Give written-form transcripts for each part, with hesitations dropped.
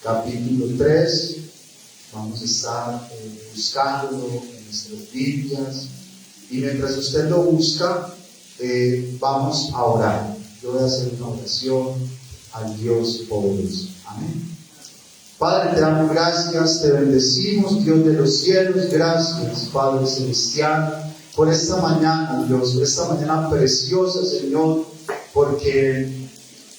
capítulo 3. Vamos a estar buscándolo en nuestras Biblias. Y mientras usted lo busca, vamos a orar. Yo voy a hacer una oración al Dios poderoso. Amén. Padre, te damos gracias, te bendecimos, Dios de los cielos. Gracias, Padre celestial, por esta mañana, Dios, por esta mañana preciosa, Señor, porque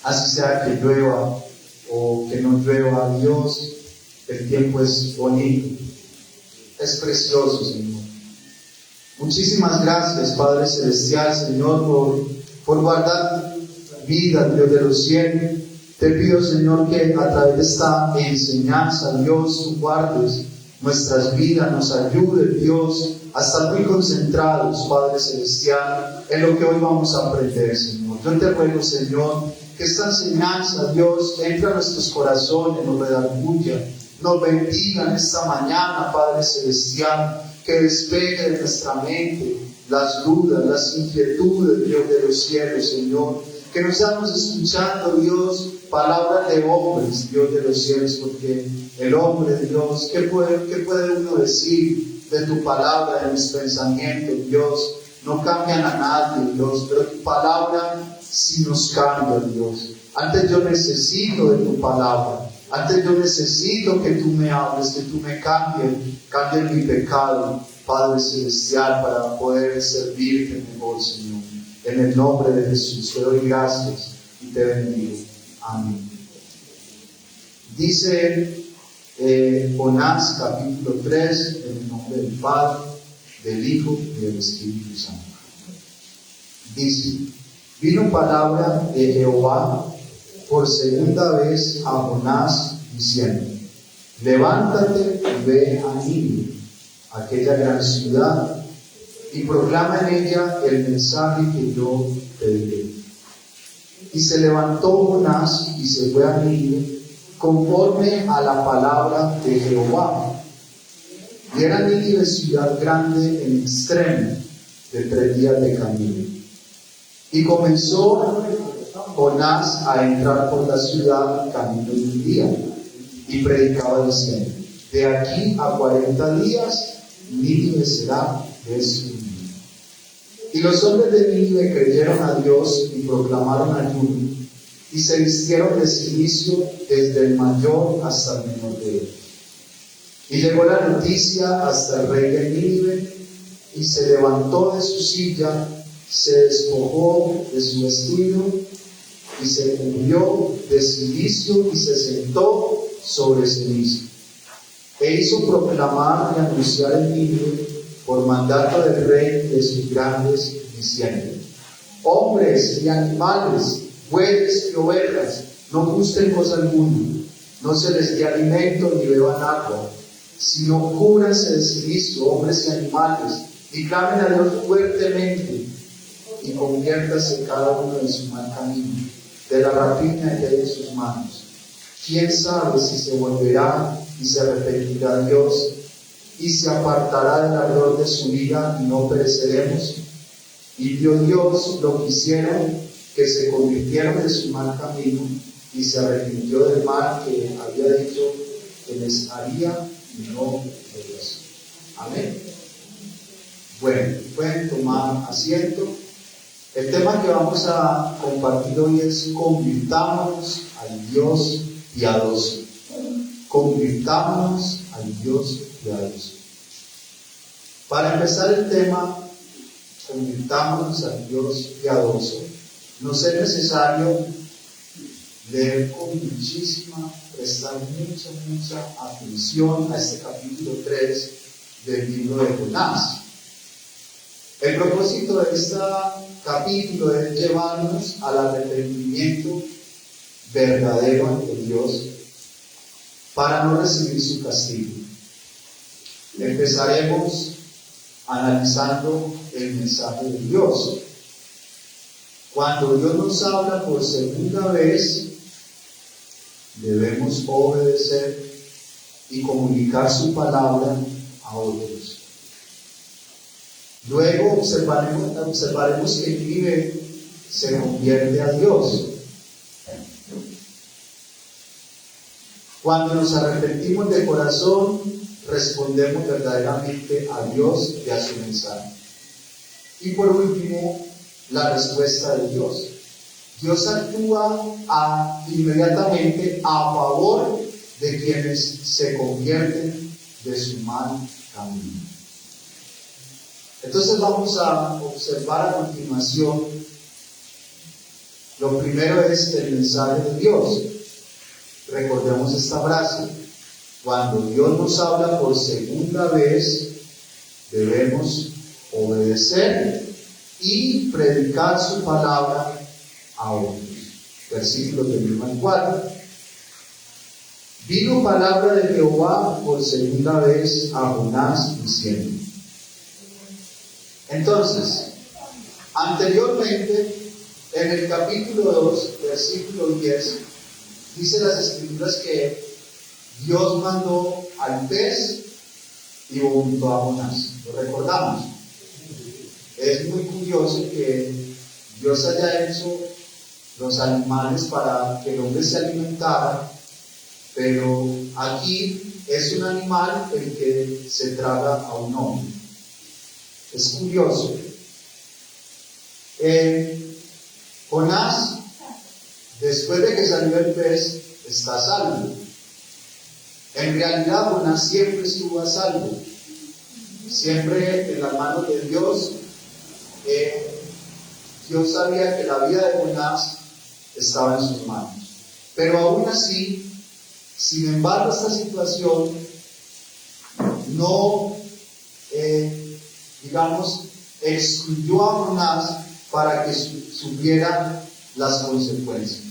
así sea que llueva o que no llueva, Dios, el tiempo es bonito, es precioso, Señor. Muchísimas gracias, Padre celestial, Señor, por guardar vida, Dios de los cielos. Te pido, Señor, que a través de esta enseñanza, Dios, tú guardes nuestras vidas, nos ayude, Dios, a estar muy concentrados, Padre celestial, en lo que hoy vamos a aprender, Señor. Yo te ruego, Señor, que esta enseñanza, Dios, entre a nuestros corazones, nos redarguya, nos bendiga en esta mañana, Padre celestial, que despeje de nuestra mente las dudas, las inquietudes, Dios de los cielos, Señor. Que no estamos escuchando, Dios, palabras de hombres, Dios de los cielos, porque el hombre, Dios, ¿qué puede uno decir de tu palabra, de mis pensamientos, Dios? No cambian a nadie, Dios, pero tu palabra sí nos cambia, Dios. Antes yo necesito de tu palabra, antes yo necesito que tú me hables, que tú me cambies mi pecado, Padre celestial, para poder servirte mejor, Señor. En el nombre de Jesús te doy gracias y te bendigo. Amén. Dice Jonás capítulo 3, en el nombre del Padre, del Hijo y del Espíritu Santo. Dice: vino palabra de Jehová por segunda vez a Jonás diciendo: levántate y ve a Nínive, aquella gran ciudad, y proclama en ella el mensaje que yo te diré. Y se levantó Jonás y se fue a Nínive conforme a la palabra de Jehová. Y era Nínive ciudad grande en extremo, de 3 días de camino. Y comenzó Jonás a entrar por la ciudad camino de un día, y predicaba diciendo: de aquí a 40 días Nínive será destruida. Y los hombres de Nínive creyeron a Dios y proclamaron ayuno, y se vistieron de cilicio desde el mayor hasta el menor de ellos. Y llegó la noticia hasta el rey de Nínive, y se levantó de su silla, se despojó de su vestido, y se cubrió de cilicio, y se sentó sobre cenizo. E hizo proclamar y anunciar en Nínive, por mandato del rey de sus grandes, diciendo: hombres y animales, bueyes y ovejas, no gusten cosa alguna, no se les dé alimento ni beban agua, sino cúbranse de cilicio, hombres y animales, y clamen a Dios fuertemente, y conviértase cada uno en su mal camino, de la rapiña que hay en sus manos. ¿Quién sabe si se volverá y se arrepentirá Dios, y se apartará del ardor de su ira, y no pereceremos? Y vio Dios lo que hicieron, que se convirtieron de su mal camino, y se arrepintió del mal que había dicho que les haría, y no de Dios. Amén. Bueno, pueden tomar asiento. El tema que vamos a compartir hoy es: convirtámonos al Dios piadoso. Convirtámonos al Dios piadoso. Para empezar el tema, convirtámonos al Dios piadoso, nos es necesario leer con prestar mucha atención a este capítulo 3 del libro de Jonás. El propósito de este capítulo es llevarnos al arrepentimiento verdadero ante Dios para no recibir su castigo. Empezaremos analizando el mensaje de Dios. Cuando Dios nos habla por segunda vez, debemos obedecer y comunicar su palabra a otros. Luego observaremos que Nínive se convierte a Dios. Cuando nos arrepentimos de corazón, respondemos verdaderamente a Dios y a su mensaje. Y por último, la respuesta de Dios. Dios actúa inmediatamente a favor de quienes se convierten de su mal camino. Entonces vamos a observar a continuación. Lo primero es el mensaje de Dios. Recordemos esta frase: cuando Dios nos habla por segunda vez, debemos obedecer y predicar su palabra a otros. Versículos del 1 al 4. Vino palabra de Jehová por segunda vez a Jonás diciendo. Entonces, anteriormente, en el capítulo 2, versículo 10, dice las escrituras que Dios mandó al pez y vomitó a Jonás. ¿Lo recordamos? Es muy curioso que Dios haya hecho los animales para que el hombre se alimentara, pero aquí es un animal el que se traga a un hombre. Es curioso. Jonás, después de que salió el pez, está a salvo. En realidad, Jonás siempre estuvo a salvo, siempre en las manos de Dios. Dios sabía que la vida de Jonás estaba en sus manos. Pero aún así, sin embargo, esta situación no, excluyó a Jonás para que sufriera las consecuencias.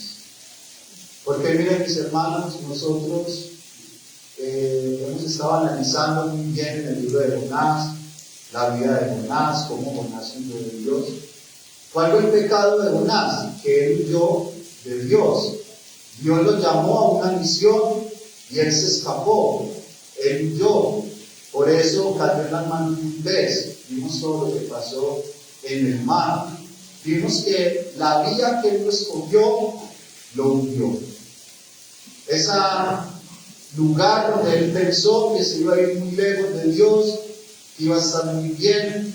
Porque miren, mis hermanos, nosotros hemos estado analizando muy bien en el libro de Jonás, la vida de Jonás, cómo Jonás huyó de Dios. ¿Cuál fue el pecado de Jonás? Que él huyó de Dios. Dios lo llamó a una misión y él se escapó. Él huyó. Por eso cayó en las manos de un pez. Vimos todo lo que pasó en el mar. Vimos que la vía que él escogió lo hundió. Ese lugar donde él pensó que se iba a ir muy lejos de Dios, que iba a estar muy bien,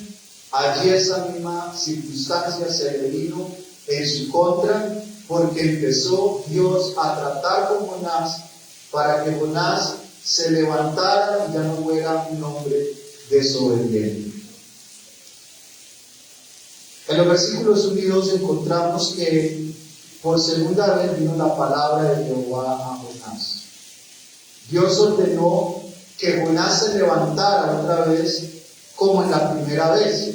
allí esa misma circunstancia se le vino en su contra, porque empezó Dios a tratar con Jonás para que Jonás se levantara y ya no fuera un hombre desobediente. En los versículos unidos encontramos que por segunda vez vino la palabra de Jehová a Jonás. Dios ordenó que Jonás se levantara otra vez como en la primera vez.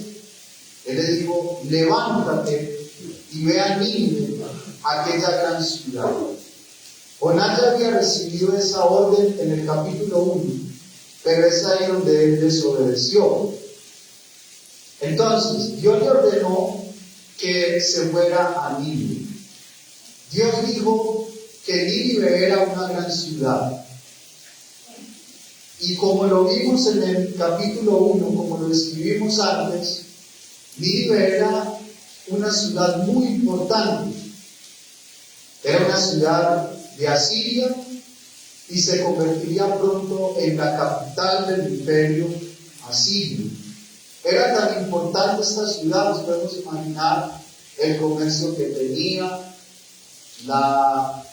Él le dijo: levántate y ve a Nínive, aquella gran ciudad. Jonás ya había recibido esa orden en el capítulo 1, pero es ahí donde él desobedeció. Entonces, Dios le ordenó que se fuera a Nínive. Dios dijo que Nínive era una gran ciudad. Y como lo vimos en el capítulo 1, como lo escribimos antes, Nínive era una ciudad muy importante. Era una ciudad de Asiria y se convertiría pronto en la capital del imperio asirio. Era tan importante esta ciudad, nos podemos imaginar el comercio que tenía, la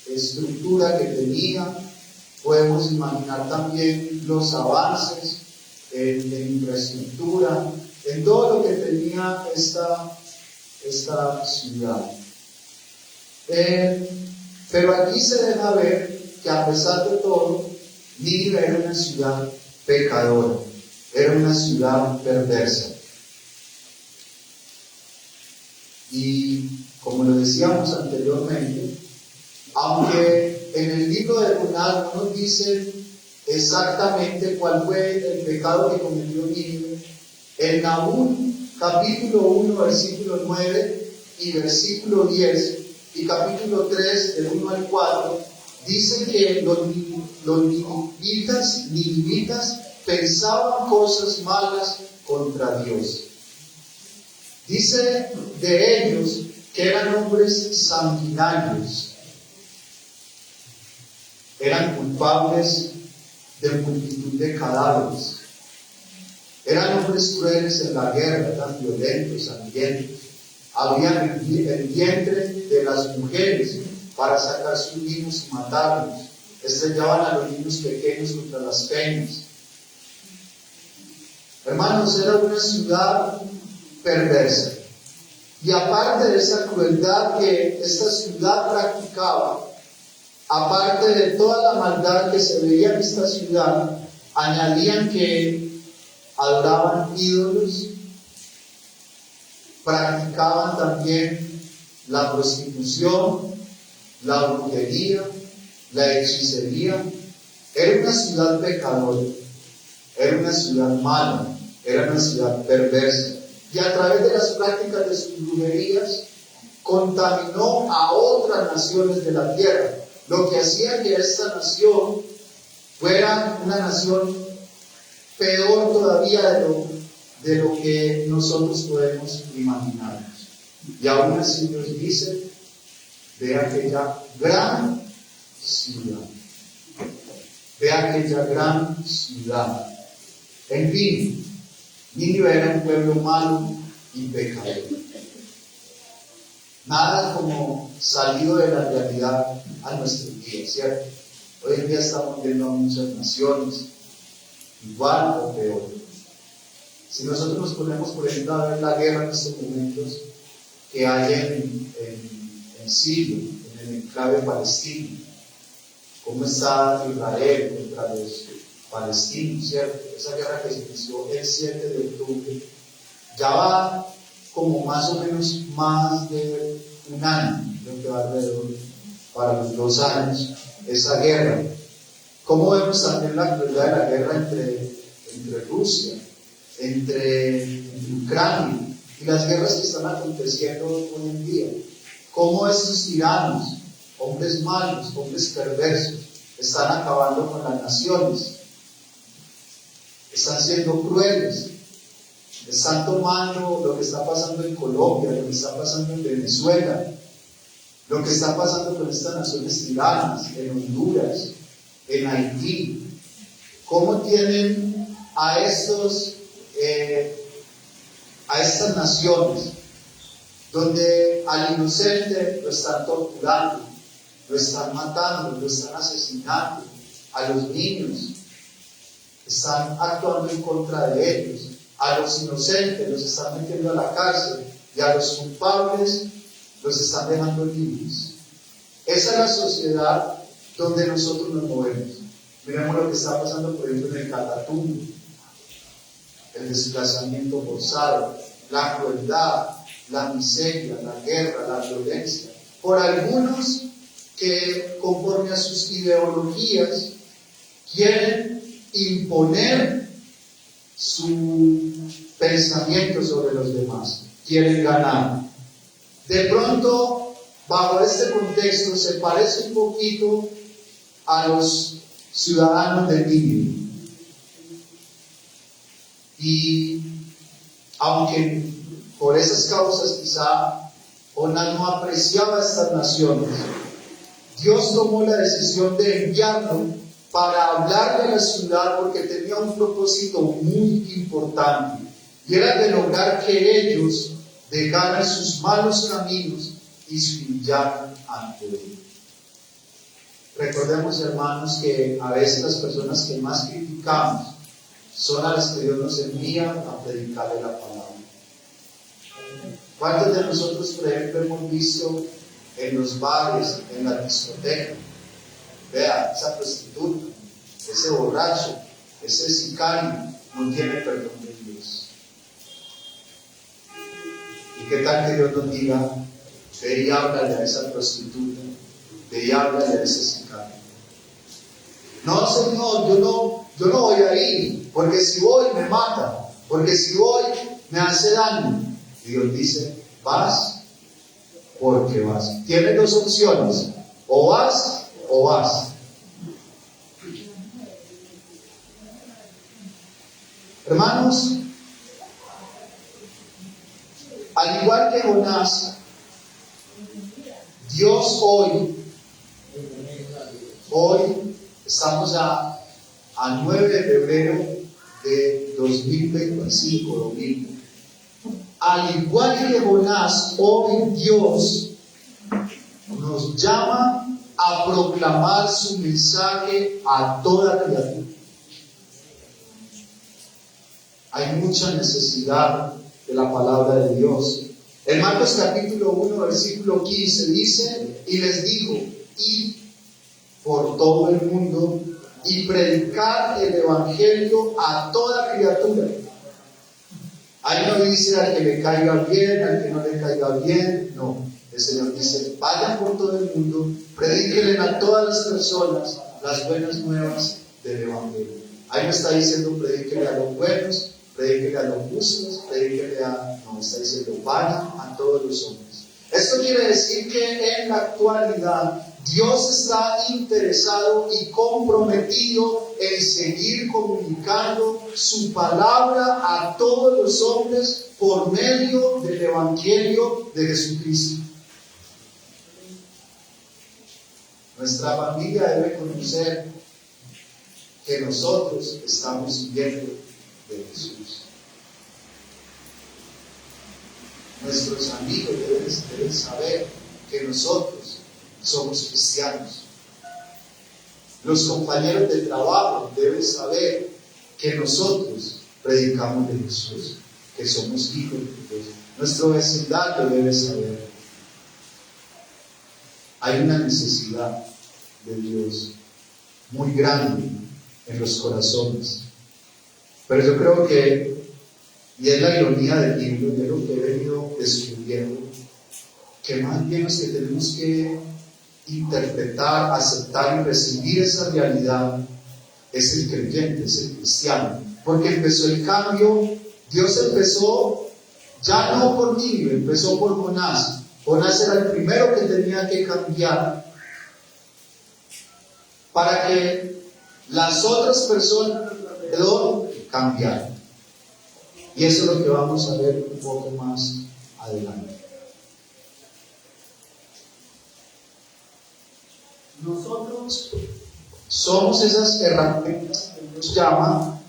estructura que tenía, podemos imaginar también los avances en infraestructura, en todo lo que tenía esta ciudad. Pero aquí se deja ver que a pesar de todo, Nínive era una ciudad pecadora, era una ciudad perversa. Y como lo decíamos anteriormente, aunque en el libro de Jonás no nos dice exactamente cuál fue el pecado que cometió Nínive, en Nahum capítulo 1 versículo 9 y versículo 10 y capítulo 3 del 1 al 4 dice que los ninivitas pensaban cosas malas contra Dios. Dice de ellos que eran hombres sanguinarios. eran culpables de multitud de cadáveres. Eran hombres crueles en la guerra, eran violentos, sangrientos. Abrían el vientre de las mujeres para sacar sus niños y matarlos. Estrellaban a los niños pequeños contra las peñas. Hermanos, era una ciudad perversa. Y aparte de esa crueldad que esta ciudad practicaba, aparte de toda la maldad que se veía en esta ciudad, añadían que adoraban ídolos, practicaban también la prostitución, la brujería, la hechicería. Era una ciudad pecadora, era una ciudad mala, era una ciudad perversa. Y a través de las prácticas de sus brujerías, contaminó a otras naciones de la tierra, lo que hacía que esta nación fuera una nación peor todavía de lo que nosotros podemos imaginarnos. Y aún así Dios dice, ve aquella gran ciudad, ve aquella gran ciudad. En fin, Nínive era un pueblo malo y pecador. Nada como salido de la realidad a nuestros días, ¿cierto? Hoy en día estamos viendo a muchas naciones, igual o peor. Si nosotros nos ponemos, por ejemplo, a ver la guerra en estos momentos que hay en Siria, en el enclave palestino, cómo está Israel contra los palestinos, ¿cierto? Esa guerra que se inició el 7 de octubre, ya va como más o menos más de un año, creo que va alrededor para los 2 años, esa guerra. ¿Cómo vemos también la crueldad de la guerra entre Rusia, entre Ucrania y las guerras que están aconteciendo hoy en día? ¿Cómo estos tiranos, hombres malos, hombres perversos, están acabando con las naciones? Están siendo crueles, están tomando lo que está pasando en Colombia, lo que está pasando en Venezuela, lo que está pasando con estas naciones tiranas, en Honduras, en Haití. ¿Cómo tienen a estas naciones donde al inocente lo están torturando, lo están matando, lo están asesinando, a los niños están actuando en contra de ellos, a los inocentes los están metiendo a la cárcel y a los culpables los están dejando libres? Esa es la sociedad donde nosotros nos movemos. Miremos lo que está pasando, por ejemplo, en el Catatumbo, el desplazamiento forzado, la crueldad, la miseria, la guerra, la violencia, por algunos que conforme a sus ideologías quieren imponer su pensamiento sobre los demás, quieren ganar. De pronto, bajo este contexto, se parece un poquito a los ciudadanos de Nínive. Y aunque por esas causas quizá Jonás no apreciaba a estas naciones, Dios tomó la decisión de enviarlo para hablar de la ciudad porque tenía un propósito muy importante, y era de lograr que ellos dejaran sus malos caminos y se humillaran ante Él. Recordemos, hermanos, que a veces las personas que más criticamos son a las que Dios nos envía a predicarle la palabra. ¿Cuántos de nosotros, por ejemplo, hemos visto en los bares, en la discoteca? Vea, esa prostituta, ese borracho, ese sicario, no tiene perdón de Dios. ¿Y qué tal que Dios nos diga, ve y háblale a esa prostituta, ve y háblale a ese sicario? No, Señor, yo no voy a ir, porque si voy me mata, porque si voy me hace daño. Y Dios dice, vas porque vas. Tienes 2 opciones, o vas o vas. Hermanos, al igual que Jonás, Dios hoy Estamos a 9 de febrero de 2025, domingo. Al igual que Jonás, hoy Dios nos llama a proclamar su mensaje a toda criatura. Hay mucha necesidad de la palabra de Dios. En Marcos capítulo 1, versículo 15 dice, y les dijo, id por todo el mundo y predicar el evangelio a toda criatura. Ahí no dice al que le caiga bien, al que no le caiga bien, no. El Señor dice, vayan por todo el mundo, predíquenle a todas las personas las buenas nuevas del evangelio. Ahí no está diciendo predíquenle a los buenos, predíquenle a los justos, predíquenle no, está diciendo vayan a todos los hombres. Esto quiere decir que en la actualidad Dios está interesado y comprometido en seguir comunicando su palabra a todos los hombres por medio del evangelio de Jesucristo. Nuestra familia debe conocer que nosotros estamos siguiendo de Jesús. Nuestros amigos deben saber que nosotros somos cristianos. Los compañeros de trabajo deben saber que nosotros predicamos de Jesús, que somos hijos de Dios. Nuestro vecindario debe saber. Hay una necesidad de Dios muy grande en los corazones. Pero yo creo que, y es la ironía del libro, de lo que he venido descubriendo, que más bien los que tenemos que interpretar, aceptar y recibir esa realidad es el creyente, es el cristiano. Porque empezó el cambio, Dios empezó ya no por Nínive, empezó por Jonás. Jonás era el primero que tenía que cambiar para que las otras personas alrededor cambiaran. Y eso es lo que vamos a ver un poco más adelante. Nosotros somos esas herramientas que Dios llama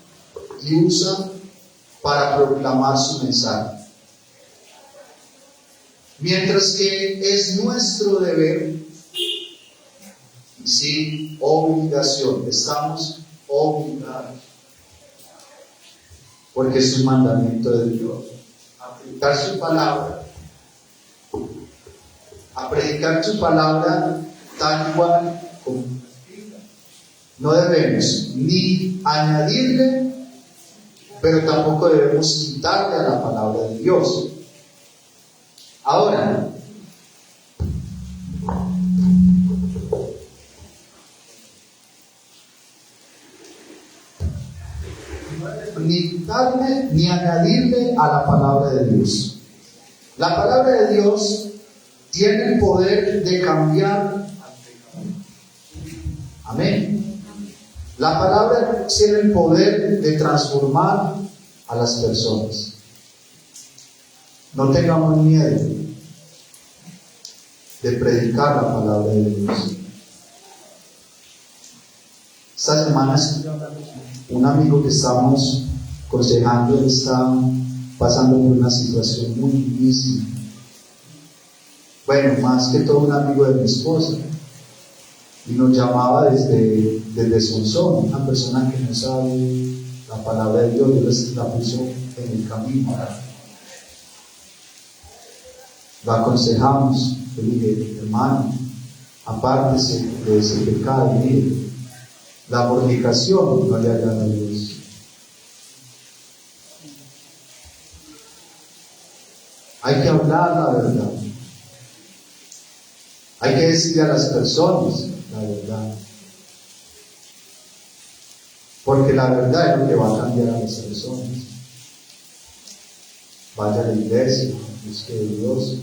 y usa para proclamar su mensaje. Mientras que es nuestro deber, sí, obligación, estamos obligados, porque es un mandamiento de Dios, a predicar su palabra, tal cual como no debemos ni añadirle, pero tampoco debemos quitarle a la palabra de Dios. Ahora, ni quitarle ni añadirle a la palabra de Dios. La palabra de Dios tiene el poder de cambiar. Amén. La palabra tiene el poder de transformar a las personas. No tengamos miedo de predicar la palabra de Dios. Esta semana un amigo que estamos aconsejando, él está pasando por una situación muy difícil. Bueno, más que todo un amigo de mi esposa. Y nos llamaba desde Sonsón, una persona que no sabe la palabra de Dios, Dios la puso en el camino. Lo aconsejamos, yo le dije, hermano, apártese de ese pecado, mire, la fornicación no le agrada a Dios. Hay que hablar la verdad. Hay que decirle a las personas la verdad. Porque la verdad es lo que va a cambiar a las personas. Vaya a la iglesia, busque de Dios.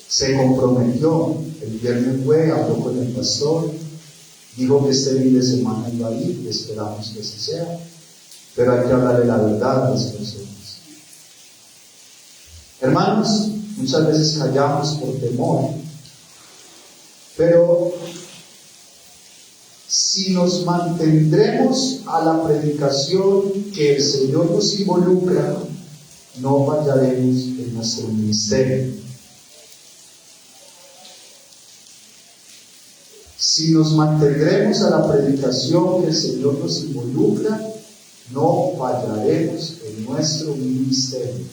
Se comprometió, el viernes fue, habló con el pastor, dijo que este fin de semana iba a ir, y esperamos que así sea, pero hay que hablarle la verdad a las personas. Hermanos, muchas veces callamos por temor, pero si nos mantendremos a la predicación que el Señor nos involucra, no fallaremos en nuestro ministerio. Si nos mantendremos a la predicación que el Señor nos involucra, no fallaremos en nuestro ministerio.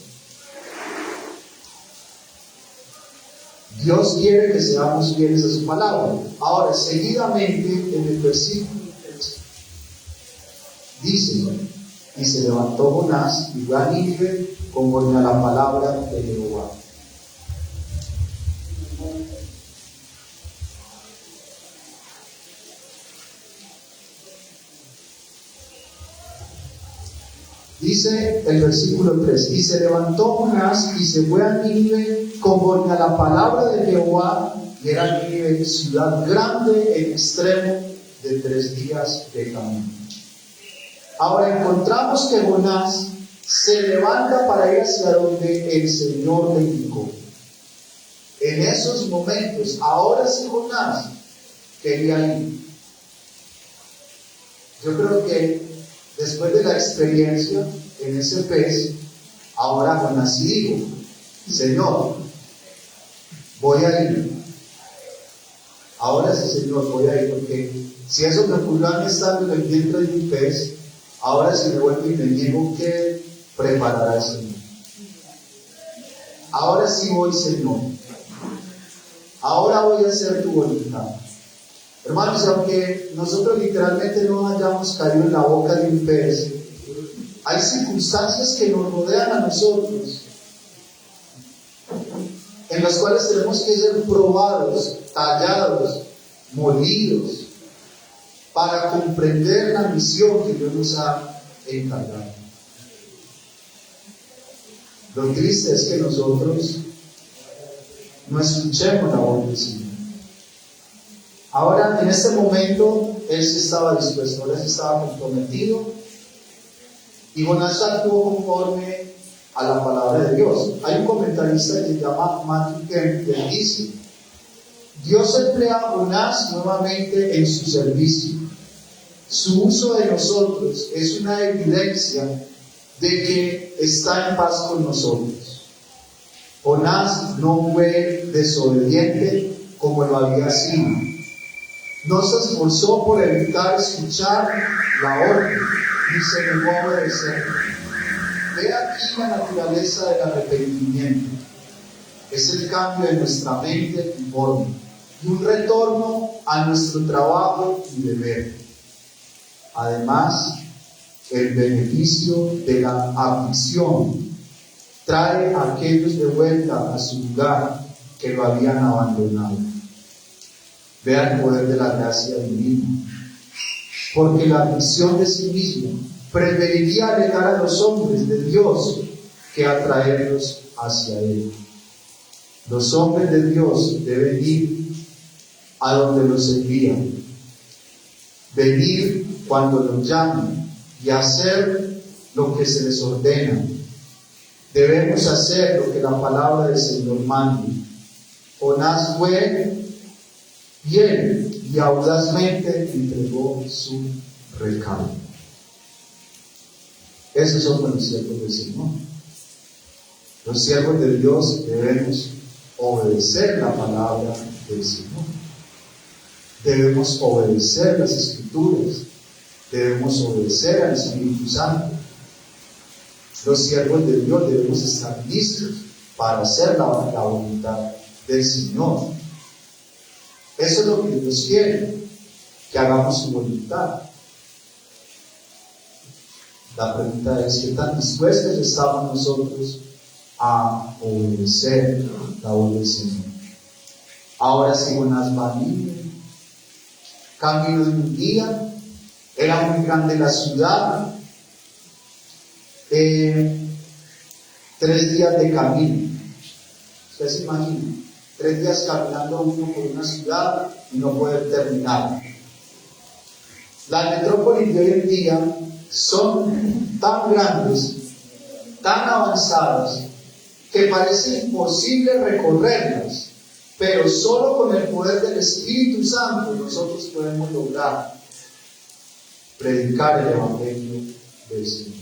Dios quiere que seamos fieles a su palabra. Ahora, seguidamente, en el versículo 3, dice: y se levantó Jonás y fue a Nínive conforme a la palabra de Jehová. Dice el versículo 3: y se levantó Jonás y se fue a Nínive conforme a la palabra de Jehová, y era Nínive ciudad grande en extremo de 3 días de camino. Ahora encontramos que Jonás se levanta para ir hacia donde el Señor le indicó. En esos momentos, ahora sí Jonás quería ir. Yo creo que después de la experiencia en ese pez, ahora Jonás sí dijo: Señor, voy a ir. Ahora sí, Señor, voy a ir, porque si eso me ocurrió a mí estando en el vientre de mi pez, ahora si me vuelvo y me niego, ¿qué preparará el Señor? Ahora sí voy, Señor. Ahora voy a hacer tu voluntad. Hermanos, aunque nosotros literalmente no hayamos caído en la boca de un pez, hay circunstancias que nos rodean a nosotros, en las cuales tenemos que ser probados, tallados, molidos, para comprender la misión que Dios nos ha encargado. Lo triste es que nosotros no escuchemos la voz del Señor. Ahora, en este momento, él sí estaba dispuesto, ahora sí estaba comprometido, y Jonás actuó conforme a la palabra de Dios. Hay un comentarista que se llama Matthew Kemp, que dice: Dios emplea a Jonás nuevamente en su servicio. Su uso de nosotros es una evidencia de que está en paz con nosotros. Jonás no fue desobediente como lo había sido. No se esforzó por evitar escuchar la orden, ni se negó a obedecer. Ve aquí la naturaleza del arrepentimiento. Es el cambio de nuestra mente y forma, y un retorno a nuestro trabajo y deber. Además, el beneficio de la aflicción trae a aquellos de vuelta a su lugar que lo habían abandonado. Vea el poder de la gracia divina, porque la aflicción de sí mismo preferiría alejar a los hombres de Dios que atraerlos hacia Él. Los hombres de Dios deben ir a donde los envían, venir cuando los llaman y hacer lo que se les ordena. Debemos hacer lo que la palabra del Señor manda. Jonás fue bien y audazmente entregó su recado. Esos son los siervos del Señor. Los siervos de Dios debemos obedecer la palabra del Señor. Debemos obedecer las Escrituras. Debemos obedecer al Espíritu Santo. Los siervos de Dios debemos estar listos para hacer la voluntad del Señor. Eso es lo que Dios quiere, que hagamos su voluntad. La pregunta es: ¿qué tan dispuestos estamos nosotros a obedecer la voz del Señor? Ahora sí, Jonás va a Nínive, camino de un día, era muy grande la ciudad, 3 días de camino. Usted se imagina, 3 días caminando uno por una ciudad y no poder terminar. Las metrópolis de hoy en día son tan grandes, tan avanzadas, que parece imposible recorrerlas, pero solo con el poder del Espíritu Santo nosotros podemos lograr predicar el evangelio del Señor.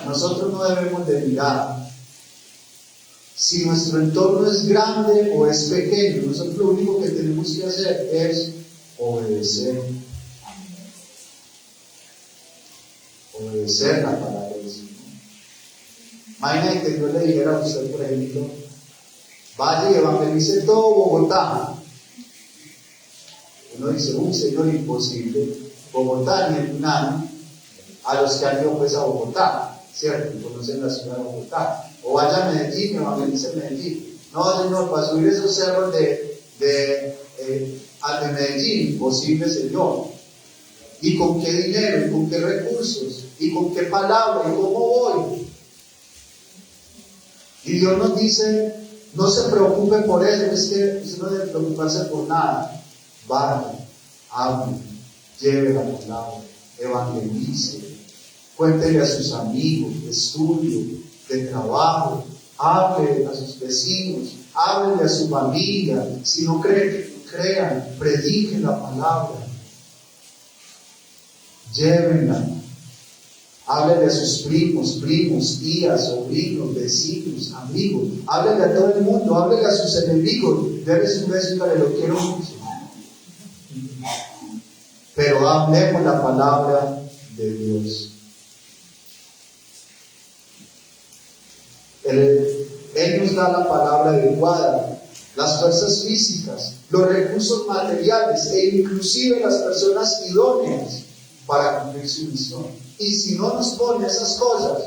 Nosotros no debemos de mirar si nuestro entorno es grande o es pequeño. Nosotros lo único que tenemos que hacer es obedecer. Obedecer la palabra del Señor. Imagínate que yo le dijera a usted, por ejemplo, vaya y evangelice todo Bogotá. Uno dice, Señor, imposible. Bogotá ni en un año. A los que han ido pues a Bogotá, ¿cierto? Y conocen la ciudad de Bogotá. O vaya a Medellín y evangelice Medellín. No, Señor, para subir esos cerros de Medellín, imposible, Señor. ¿Y con qué dinero? ¿Y con qué recursos? ¿Y con qué palabra? ¿Y cómo voy? Y Dios nos dice, no se preocupe por eso, es que usted no debe preocuparse por nada. Vaya, hable, lleve la palabra, evangelice, cuéntele a sus amigos de estudio, de trabajo, hable a sus vecinos, hable a su familia. Si no creen, crean, prediquen la palabra, llévenla. Háblele a sus primos, tías, sobrinos, vecinos, amigos. Háblele a todo el mundo, háblele a sus enemigos. Déles un beso y dígale, lo quiero mucho. Pero hablemos la palabra de Dios. Él nos da la palabra adecuada, las fuerzas físicas, los recursos materiales e inclusive las personas idóneas para cumplir su misión. Y si no nos pone esas cosas,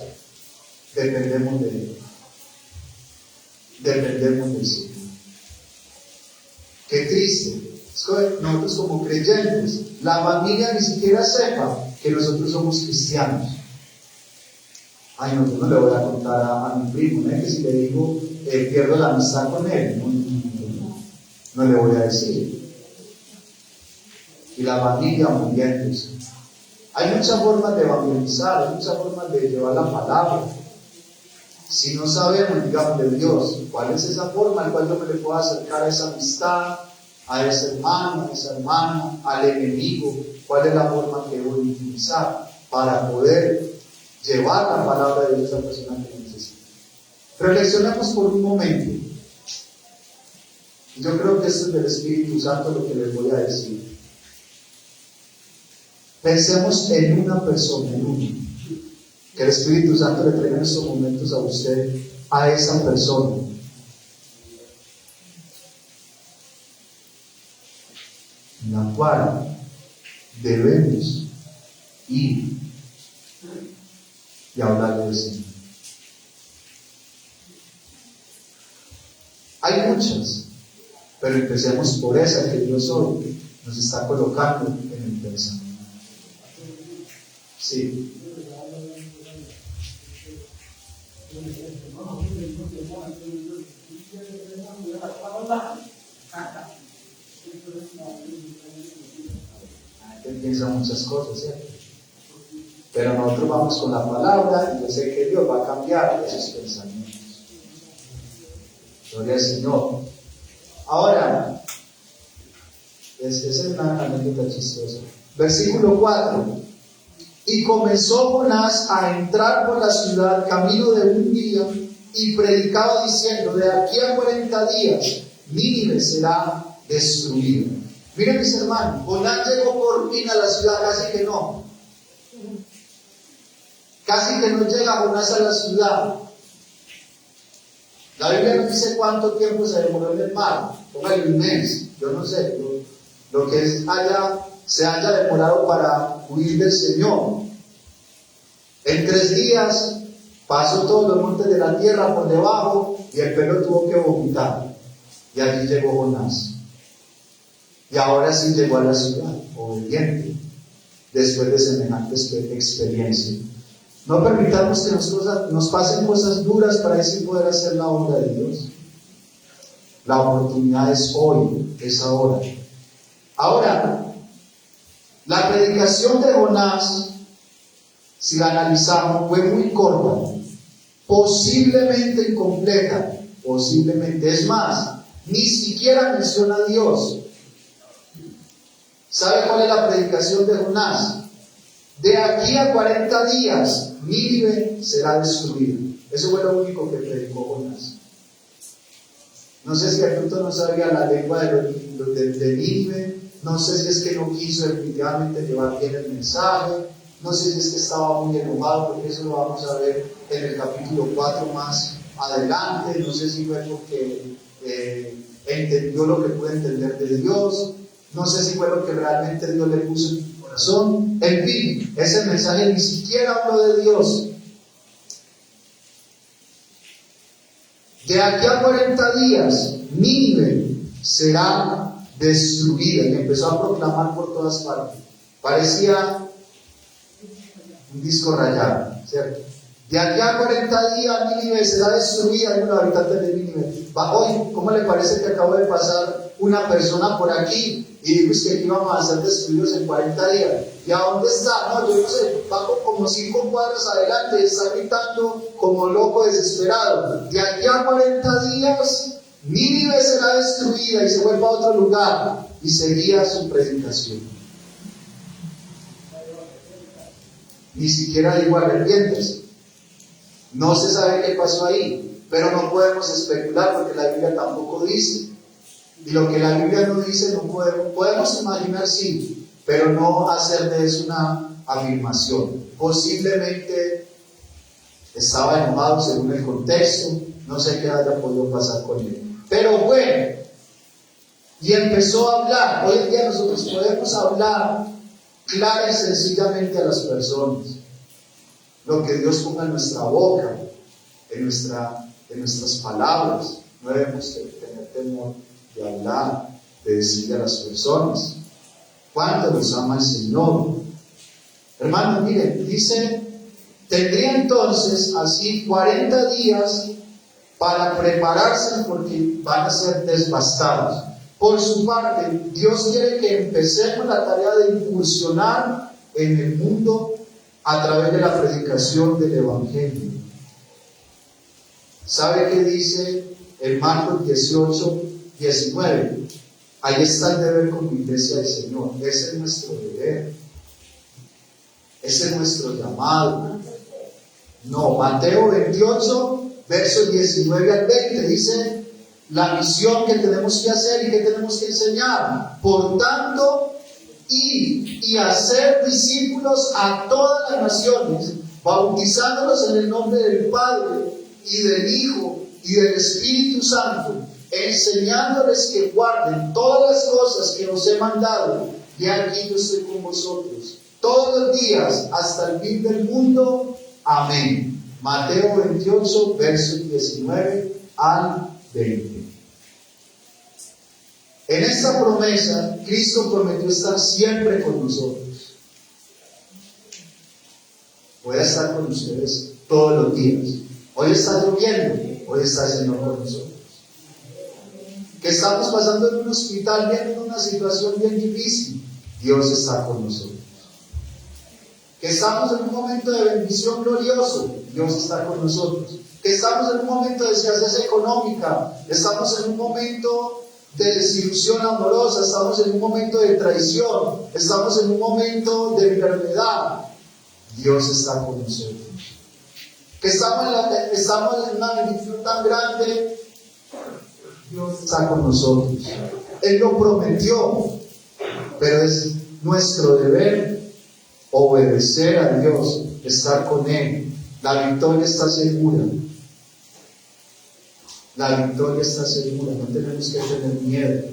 dependemos de Él. Dependemos del Señor. Qué triste. Es que nosotros como creyentes, la familia ni siquiera sepa que nosotros somos cristianos. Ay, no, yo no le voy a contar a mi primo, ¿no? Que si le digo, pierdo la amistad con él. No le voy a decir. Y la familia muriéndose. Hay muchas formas de evangelizar, hay muchas formas de llevar la palabra. Si no sabemos, digamos, de Dios, ¿cuál es esa forma en la cual yo me le puedo acercar a esa amistad, a ese hermano, a esa hermana, al enemigo? ¿Cuál es la forma que voy a utilizar para poder llevar la palabra de Dios a la persona que necesita? Reflexionemos por un momento. Yo creo que esto es del Espíritu Santo lo que les voy a decir. Pensemos en una persona, en uno. Que el Espíritu Santo le traiga en estos momentos a usted, a esa persona. En la cual debemos ir y hablarle del Señor. Hay muchas, pero empecemos por esa que Dios hoy nos está colocando en el pensamiento. Sí. Él piensa muchas cosas, ¿cierto? Pero nosotros vamos con la palabra y yo sé que Dios va a cambiar esos pensamientos. Gloria al Señor. Ahora, esa es una anécdota chistosa. Versículo 4. Y comenzó Jonás a entrar por la ciudad camino de un día y predicaba diciendo, de aquí a 40 días Nínive será destruida. Miren mis hermanos, Jonás llegó por fin a la ciudad, casi que no llega Jonás a la ciudad. La Biblia no dice cuánto tiempo se demoró en el mar, póngale un mes, yo no sé, lo que es se haya demorado para huir del Señor. En 3 días pasó todos los montes de la tierra por debajo y el perro tuvo que vomitar. Y allí llegó Jonás. Y ahora sí llegó a la ciudad, obediente, después de semejante experiencia. No permitamos que nos pasen cosas duras para así poder hacer la obra de Dios. La oportunidad es hoy, es ahora. Ahora, la predicación de Jonás, si la analizamos, fue muy corta, posiblemente incompleta, posiblemente. Es más, ni siquiera menciona a Dios. ¿Sabe cuál es la predicación de Jonás? De aquí a 40 días, Nínive será destruida. Eso fue lo único que predicó Jonás. No sé si de pronto no sabía la lengua de Nínive, no sé si es que no quiso definitivamente llevar bien el mensaje, no sé si es que estaba muy enojado, porque eso lo vamos a ver en el capítulo 4 más adelante, no sé si fue porque entendió lo que puede entender de Dios, no sé si fue lo que realmente Dios le puso en su corazón. En fin, ese mensaje ni siquiera habló de Dios. De aquí a 40 días, Nínive será destruida. Y empezó a proclamar por todas partes. Parecía un disco rayado, ¿cierto? De aquí a 40 días, Nínive será destruida. Hay un habitante de Nínive. Hoy, ¿cómo le parece que acabo de pasar una persona por aquí? Y dijo que íbamos a ser destruidos en 40 días. ¿Y a dónde está? No, yo no sé, va como 5 cuadras adelante y está gritando como loco desesperado. De aquí a 40 días, Nínive será destruida, y se fue para otro lugar y seguía su predicación. Ni siquiera dijo arrepiéntese. No se sabe qué pasó ahí, pero no podemos especular porque la Biblia tampoco dice. Y lo que la Biblia no dice no podemos imaginar, sí, pero no hacer de eso una afirmación. Posiblemente estaba enojado según el contexto, no sé qué haya podido pasar con él. Pero bueno, y empezó a hablar. Hoy en día nosotros podemos hablar clara y sencillamente a las personas. Lo que Dios ponga en nuestra boca, en nuestras palabras. No debemos tener temor de hablar, de decirle a las personas cuánto los ama el Señor. Hermanos, miren, dice, tendría entonces así 40 días para prepararse porque van a ser devastados. Por su parte, Dios quiere que empecemos la tarea de incursionar en el mundo a través de la predicación del Evangelio. ¿Sabe qué dice en Marcos 18:19? Ahí está el deber como iglesia del Señor. Ese es nuestro deber. Ese es nuestro llamado. No, Mateo 28, versos 19 al 20, dice la misión que tenemos que hacer y que tenemos que enseñar. Por tanto, ir y hacer discípulos a todas las naciones, bautizándolos en el nombre del Padre y del Hijo y del Espíritu Santo, enseñándoles que guarden todas las cosas que os he mandado, y aquí yo estoy con vosotros todos los días hasta el fin del mundo. Amén. Mateo 28, versos 19 al 20. En esta promesa, Cristo prometió estar siempre con nosotros. Voy a estar con ustedes todos los días. Hoy está lloviendo, hoy está el Señor con nosotros. Que estamos pasando en un hospital viendo una situación bien difícil, Dios está con nosotros. Que estamos en un momento de bendición glorioso, Dios está con nosotros. Que estamos en un momento de escasez económica, estamos en un momento de desilusión amorosa, estamos en un momento de traición, estamos en un momento de enfermedad, Dios está con nosotros. Que estamos en una bendición tan grande, Dios está con nosotros. Él lo prometió, pero es nuestro deber obedecer a Dios, estar con Él. La victoria está segura. La victoria está segura. No tenemos que tener miedo,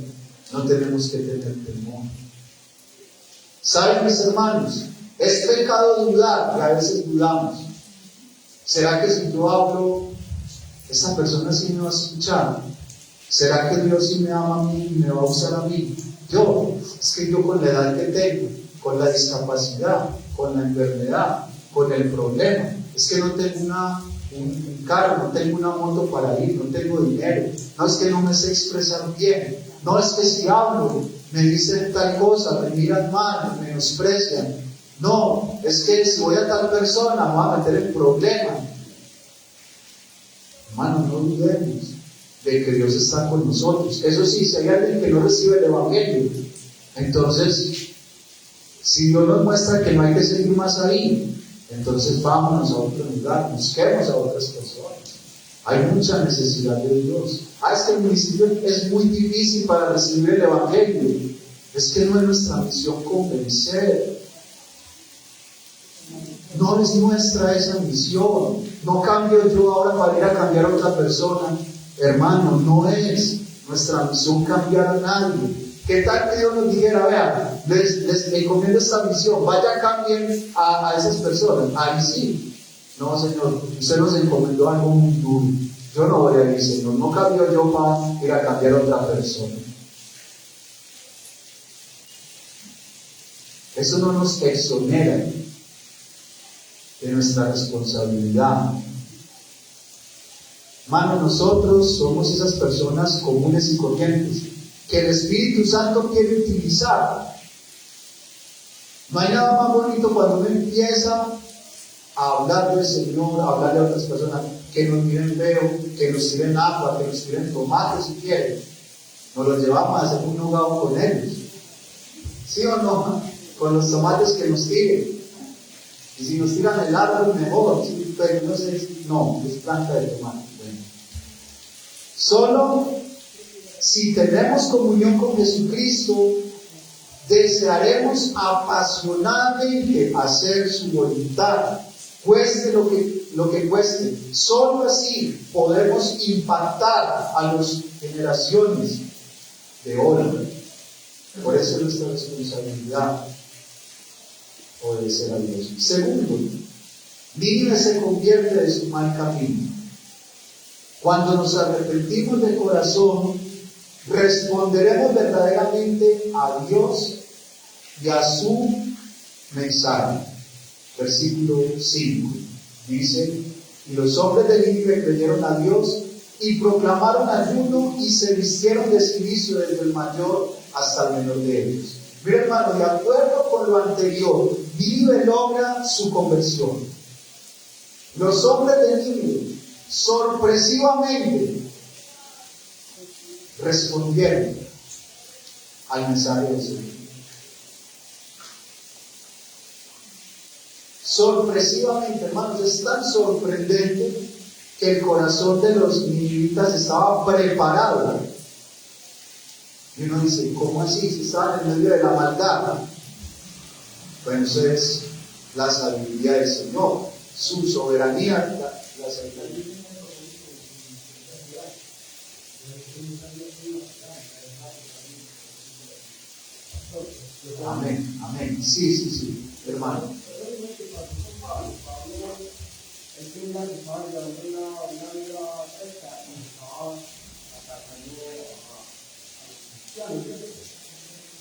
no tenemos que tener temor. ¿Saben, mis hermanos? Es pecado dudar, y a veces dudamos. ¿Será que si yo hablo, esa persona sí me va a escuchar? ¿Será que Dios sí me ama a mí y me va a usar a mí? Es que yo con la edad que tengo, con la discapacidad, con la enfermedad, con el problema, es que no tengo un carro, no tengo una moto para ir, no tengo dinero, no es que no me sé expresar bien, no es que si hablo, me dicen tal cosa, me miran mal, me menosprecian, no, es que si voy a tal persona me va a meter en problema. Hermano, no dudemos de que Dios está con nosotros. Eso sí, si hay alguien que no recibe el Evangelio, entonces Si Dios nos muestra que no hay que seguir más ahí, entonces vámonos a otro lugar, busquemos a otras personas. Hay mucha necesidad de Dios. Es que el municipio es muy difícil para recibir el Evangelio. Es que no es nuestra misión convencer. No es nuestra esa misión. No cambio yo ahora para ir a cambiar a otra persona. Hermano, no es nuestra misión cambiar a nadie. ¿Qué tal que Dios nos dijera, vean, les encomiendo esta misión, vaya, cambien a esas personas? Ahí sí. No, Señor, usted nos encomendó algo muy duro. Yo no voy a ir, Señor. No cambio yo para ir a cambiar a otra persona. Eso no nos exonera de nuestra responsabilidad. Hermano, nosotros somos esas personas comunes y corrientes que el Espíritu Santo quiere utilizar. No hay nada más bonito cuando uno empieza a hablar del Señor, a hablarle a otras personas, que nos tiren feo, que nos tiren agua, que nos tiren tomate si quieren. Nos los llevamos a hacer un hogado con ellos. ¿Sí o no? Con los tomates que nos tiren. Y si nos tiran el árbol, mejor. ¿Sí? Pero no sé, no, es planta de tomate. Bueno. Solo si tenemos comunión con Jesucristo, desearemos apasionadamente hacer su voluntad, cueste lo que cueste. Solo así podremos impactar a las generaciones de hoy. Por eso es nuestra responsabilidad obedecer a Dios. Segundo, Nínive se convierte de su mal camino. Cuando nos arrepentimos de corazón, responderemos verdaderamente a Dios y a su mensaje. Versículo 5 dice: y los hombres de Nínive creyeron a Dios y proclamaron ayuno y se vistieron de silicio desde el mayor hasta el menor de ellos. Mira, hermano, de acuerdo con lo anterior, Nínive logra su conversión. Los hombres de Nínive sorpresivamente respondieron al mensaje del Señor. Sorpresivamente, hermanos, es tan sorprendente que el corazón de los ninivitas estaba preparado. Y uno dice, ¿cómo así? Si estaban en medio de la maldad. Bueno, eso es la sabiduría del Señor, su soberanía, la sabiduría. Amén, amén. Sí, hermano.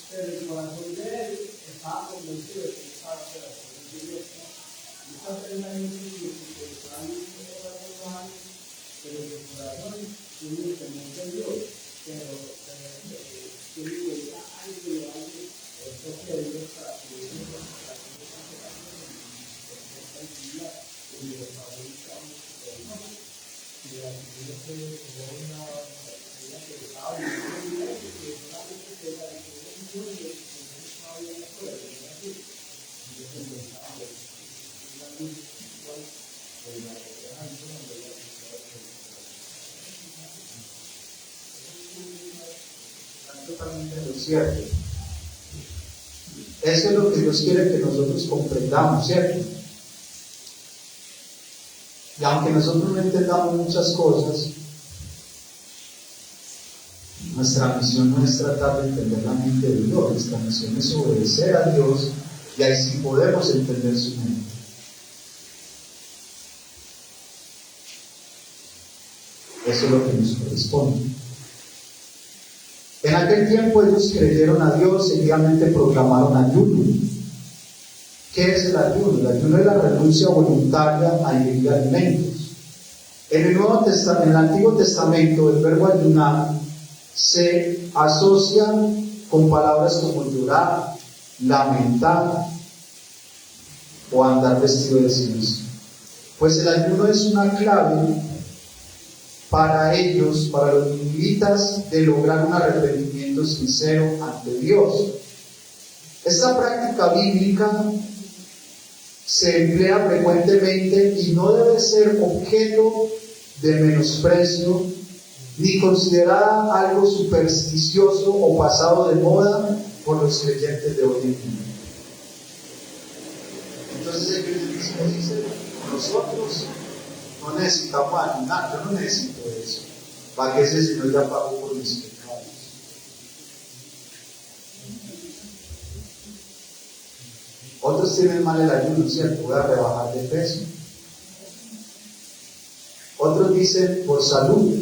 Pero el corazón de él estaba convencido de que estaba haciendo la y esta plenamente que estaba en el corazón, pero el corazón tiene temor de Dios, pero tiene que algo de algo, el toque de Dios para que totalmente lo cierto. Eso es lo que Dios quiere que nosotros comprendamos, ¿cierto? Y aunque nosotros no entendamos muchas cosas, nuestra misión no es tratar de entender la mente de Dios, nuestra misión es obedecer a Dios, y ahí sí podemos entender su mente. Eso es lo que nos corresponde. En aquel tiempo ellos creyeron a Dios, seguidamente proclamaron ayuno. ¿Qué es el ayuno? El ayuno es la renuncia voluntaria a ingerir alimentos. En el Antiguo Testamento, el verbo ayunar se asocia con palabras como llorar, lamentar o andar vestido de silicio. Pues el ayuno es una clave para ellos, para los ninivitas, de lograr un arrepentimiento sincero ante Dios. Esta práctica bíblica se emplea frecuentemente y no debe ser objeto de menosprecio ni considerada algo supersticioso o pasado de moda por los creyentes de hoy en día. Entonces el cristianismo dice, nosotros no necesitamos ayunar, yo no necesito eso, para que ese Señor ya pagó por mis pecados. Otros tienen mal el ayuno, ¿cierto? Voy a rebajar de peso. Otros dicen por salud.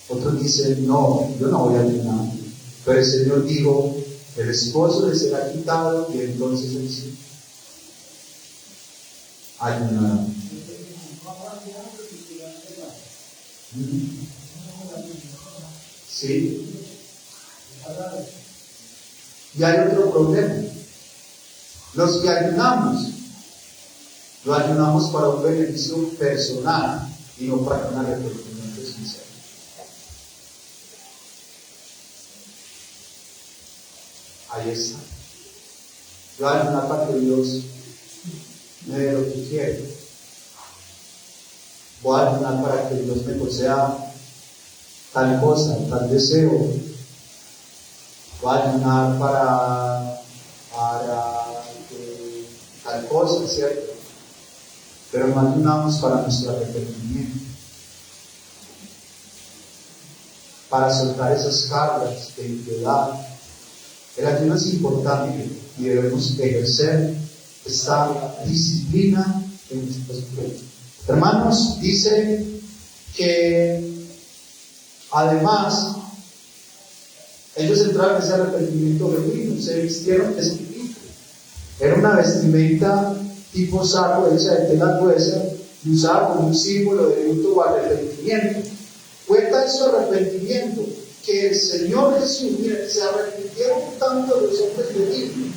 Otros dicen, no, yo no voy a ayunar. Pero el Señor dijo, el esposo le será quitado y entonces él sí ayunará. Sí. Y hay otro problema. Los que ayunamos, lo ayunamos para un beneficio personal y no para un arrepentimiento sincero. Ahí está. Yo voy a ayunar para que Dios me dé lo que quiero. Voy a ayunar para que Dios me conceda tal cosa, tal deseo. Voy a ayunar para tal cosa, ¿cierto? Pero no ayunamos para nuestro arrepentimiento, para soltar esas cargas de impiedad. El ayuno es importante y debemos ejercer esta disciplina en nuestros cuerpos. Hermanos, dice que además ellos entraron en ese arrepentimiento genuino, se vistieron de espíritu. Era una vestimenta tipo saco hecha de tela gruesa y usada como un símbolo de luto o arrepentimiento. Cuenta su arrepentimiento que el Señor Jesús, miren, se arrepintieron tanto los hombres de Biblia,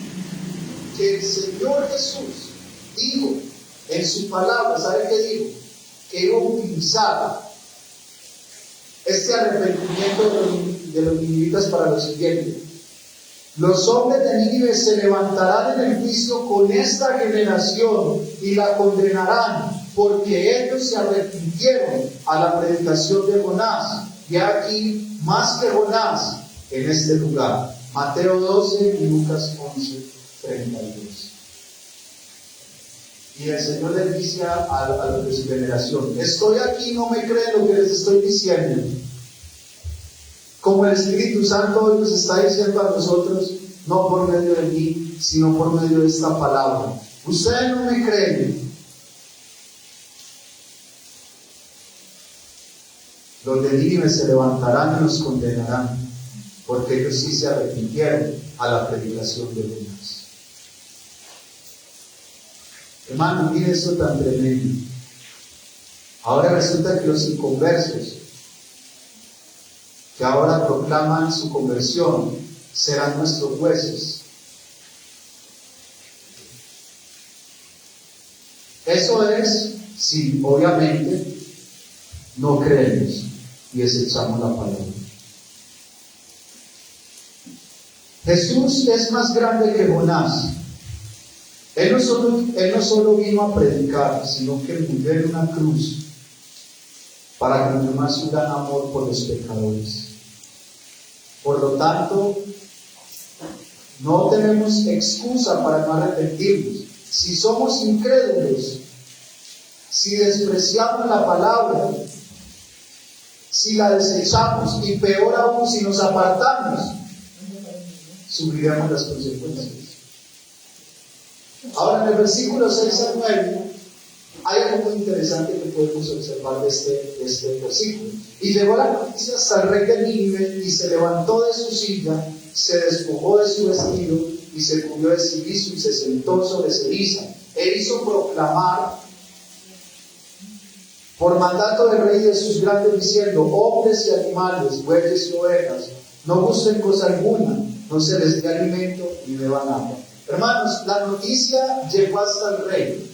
que el Señor Jesús dijo en su palabra, ¿sabe qué dijo? Que iba a utilizar este arrepentimiento de los ninivitas para lo siguiente: los hombres de Nínive se levantarán en el juicio con esta generación y la condenarán, porque ellos se arrepintieron a la predicación de Jonás. Y aquí, más que Jonás, en este lugar. Mateo 12 y Lucas 11, 32. Y el Señor les dice a los de su generación: estoy aquí, no me creen lo que les estoy diciendo. Como el Espíritu Santo hoy nos está diciendo a nosotros, no por medio de mí, sino por medio de esta palabra. Ustedes no me creen. Los de Nínive se levantarán y los condenarán, porque ellos sí se arrepintieron a la predicación de Jonás. Hermano, mire esto tan tremendo. Ahora resulta que los inconversos, que ahora proclaman su conversión, serán nuestros jueces. Eso es si obviamente no creemos y desechamos la palabra. Jesús es más grande que Jonás. Él no solo vino a predicar, sino que murió en una cruz para confirmar su gran amor por los pecadores. Por lo tanto, no tenemos excusa para no arrepentirnos. Si somos incrédulos, si despreciamos la palabra, si la desechamos y peor aún si nos apartamos, sufriremos las consecuencias. Ahora en el versículo 6 al 9 hay algo muy interesante que podemos observar de este versículo. Y llegó la noticia hasta el rey de Nínive, y se levantó de su silla, se despojó de su vestido, y se cubrió de cilicio, y se sentó sobre ceniza. E hizo proclamar por mandato del rey de sus grandes, diciendo: hombres y animales, bueyes y ovejas, no gusten cosa alguna, no se les dé alimento ni beban agua. Hermanos, la noticia llegó hasta el rey.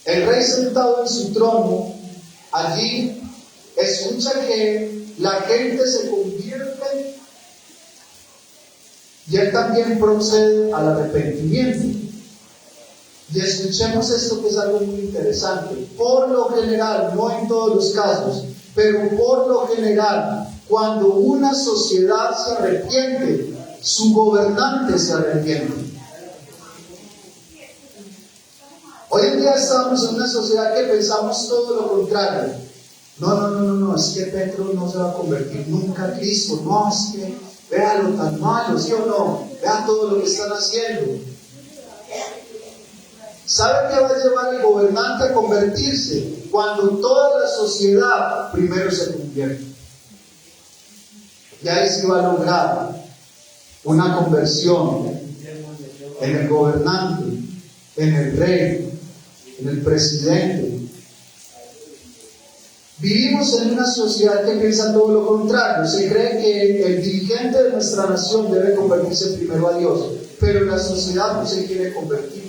El rey sentado en su trono, allí escucha que la gente se convierte y Él también procede al arrepentimiento. Y escuchemos esto que es algo muy interesante. Por lo general, no en todos los casos, pero por lo general, cuando una sociedad se arrepiente, su gobernante se arrepiente. Hoy en día estamos en una sociedad que pensamos todo lo contrario. No, es que Petro no se va a convertir nunca a Cristo. No, es que véalo tan malo, ¿sí o no? Vea todo lo que están haciendo. ¿Sabe qué va a llevar al gobernante a convertirse? Cuando toda la sociedad primero se convierte. Y ahí se va a lograr una conversión en el gobernante, en el rey, en el presidente. Vivimos en una sociedad que piensa todo lo contrario. Se cree que el dirigente de nuestra nación debe convertirse primero a Dios, pero la sociedad no se quiere convertir.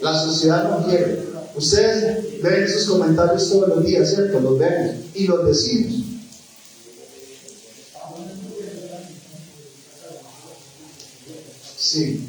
La sociedad no quiere. Ustedes ven esos comentarios todos los días, ¿cierto? Los vemos y los decimos. Sí.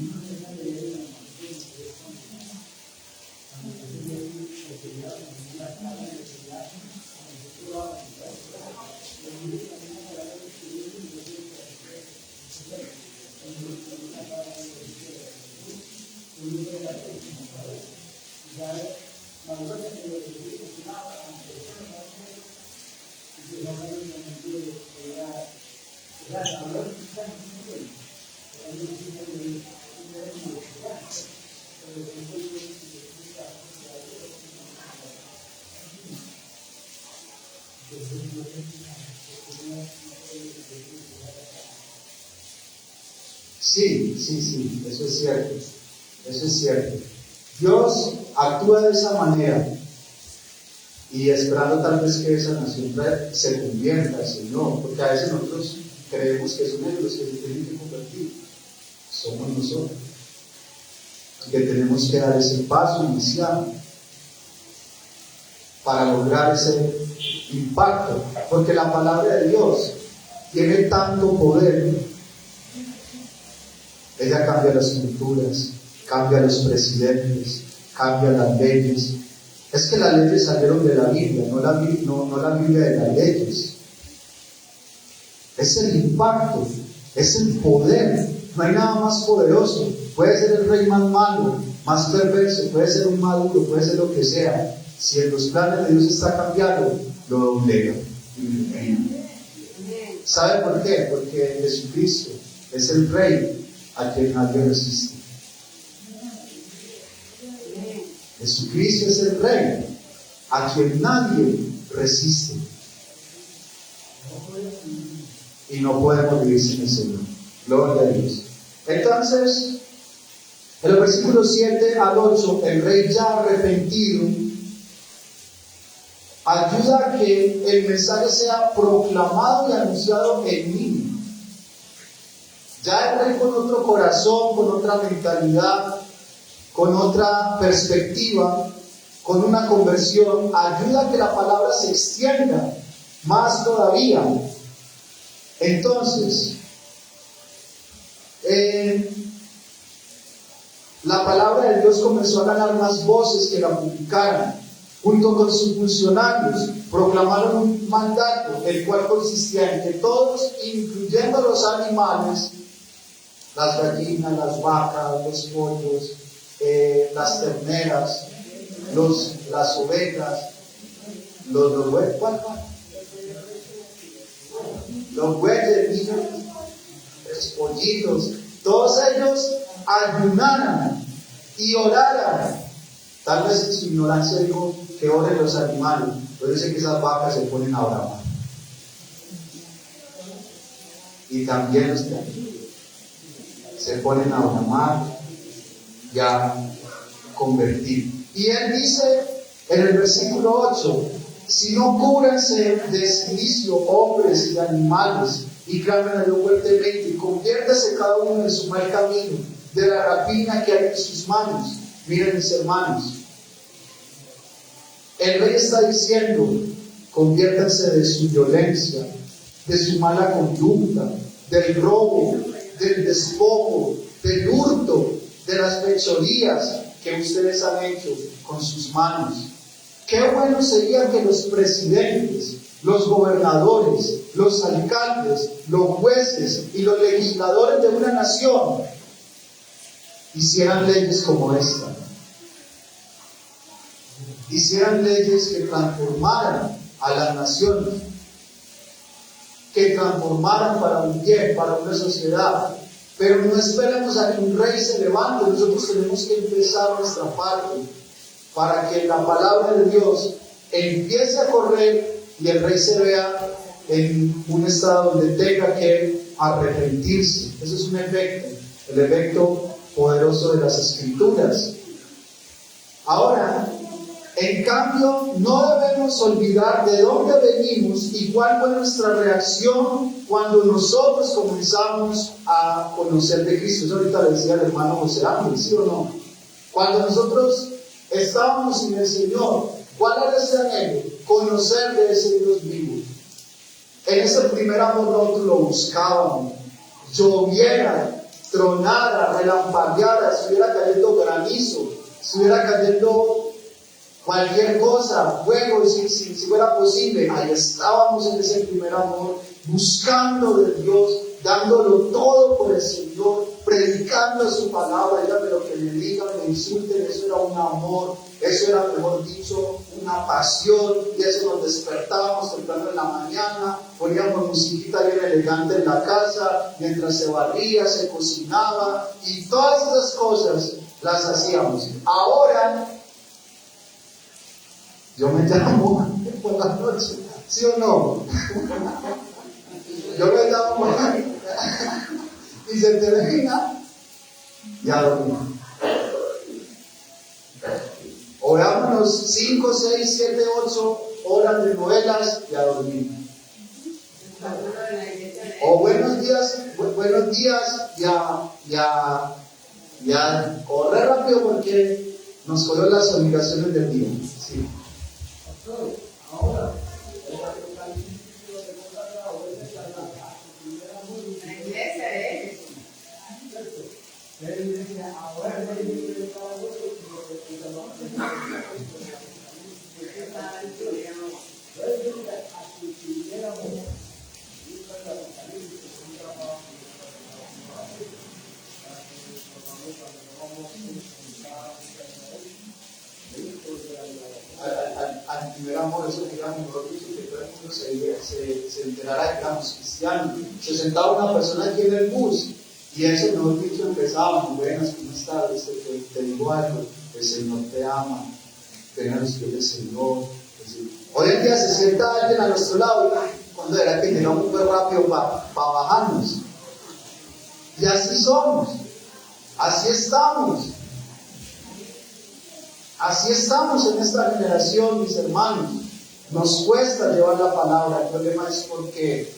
Sí, eso es cierto. Eso es cierto. Dios actúa de esa manera y esperando tal vez que esa nación se convierta al Señor, porque a veces nosotros creemos que son ellos los que se tienen que convertir. Somos nosotros que tenemos que dar ese paso inicial para lograr ese impacto, porque la palabra de Dios tiene tanto poder. Ella cambia las culturas, cambia los presidentes, cambia las leyes. Es que las leyes salieron de la Biblia, no la Biblia de las leyes. Es el impacto, es el poder. No hay nada más poderoso. Puede ser el rey más malo, más perverso, puede ser un maduro, puede ser lo que sea. Si en los planes de Dios está cambiando, lo doblega. ¿Sabe por qué? Porque Jesucristo es el rey a quien nadie resiste. Jesucristo es el rey a quien nadie resiste. Y no podemos vivir sin el Señor. Gloria a Dios. Entonces, en los versículos 7 al 8, el rey ya arrepentido ayuda a que el mensaje sea proclamado y anunciado en mí. Ya el rey con otro corazón, con otra mentalidad, con otra perspectiva, con una conversión, ayuda a que la palabra se extienda más todavía. Entonces, la palabra de Dios comenzó a ganar más voces que la publicaran. Junto con sus funcionarios, proclamaron un mandato, el cual consistía en que todos, incluyendo los animales, las gallinas, las vacas, los pollos, las terneras, las ovejas, los bueyes, los pollitos, todos ellos ayunaran y oraran. Tal vez en su ignorancia dijo que oren los animales, pero dice que esas vacas se ponen a bramar. Y también los animales se ponen a bramar y a convertir. Y él dice en el versículo 8: si no cúbranse de silicio hombres y animales, y clamen a Dios fuertemente, y conviértase cada uno en su mal camino, de la rapina que hay en sus manos. Miren, mis hermanos, el rey está diciendo: conviértanse de su violencia, de su mala conducta, del robo, del despojo, del hurto, de las fechorías que ustedes han hecho con sus manos. Qué bueno sería que los presidentes, los gobernadores, los alcaldes, los jueces y los legisladores de una nación hicieran leyes como esta. Hicieran leyes que transformaran a las naciones, que transformaran para un bien, para una sociedad. Pero no esperemos a que un rey se levante. Nosotros tenemos que empezar nuestra parte para que la palabra de Dios empiece a correr y el rey se vea en un estado donde tenga que arrepentirse. Eso es un efecto, el efecto poderoso de las Escrituras. Ahora, en cambio, no debemos olvidar de dónde venimos y cuál fue nuestra reacción cuando nosotros comenzamos a conocer de Cristo. Eso ahorita le decía el hermano José Ángel, ¿sí o no? Cuando nosotros estábamos sin el Señor, ¿cuál era ese anhelo? Conocer de ese Dios vivo. En ese primer amor nosotros lo buscábamos. Lloviera, tronara, relampagueara, estuviera cayendo granizo, estuviera cayendo cualquier cosa, fuego, si fuera posible, ahí estábamos en ese primer amor, buscando de Dios, dándolo todo por el Señor, predicando su palabra. Dígame lo que me digan, me insulten, eso era un amor, eso era, mejor dicho, una pasión, y eso nos despertábamos temprano en la mañana, poníamos musiquita bien elegante en la casa, mientras se barría, se cocinaba, y todas esas cosas las hacíamos. Ahora, yo me llamo por la noche, ¿sí o no? Yo me llamo y se termina y a dormir. Orámonos 5, 6, 7, 8 horas de novelas y a dormir. O buenos días, ya correr rápido porque nos fueron las obligaciones del día. Sí. Ahora, la iglesia es al primer amor, eso que era mejor dicho, que todo el mundo se enterara que éramos cristianos. Se sentaba una persona aquí en el bus y eso, mejor dicho, empezábamos: buenas, ¿cómo estás? Te digo algo, el Señor te ama, ven a los pies del Señor. Hoy en día se sienta alguien a nuestro lado y ay, ¿cuándo era que llegamos muy rápido para bajarnos? Y así somos, así estamos. Así estamos en esta generación, mis hermanos. Nos cuesta llevar la palabra. El problema es porque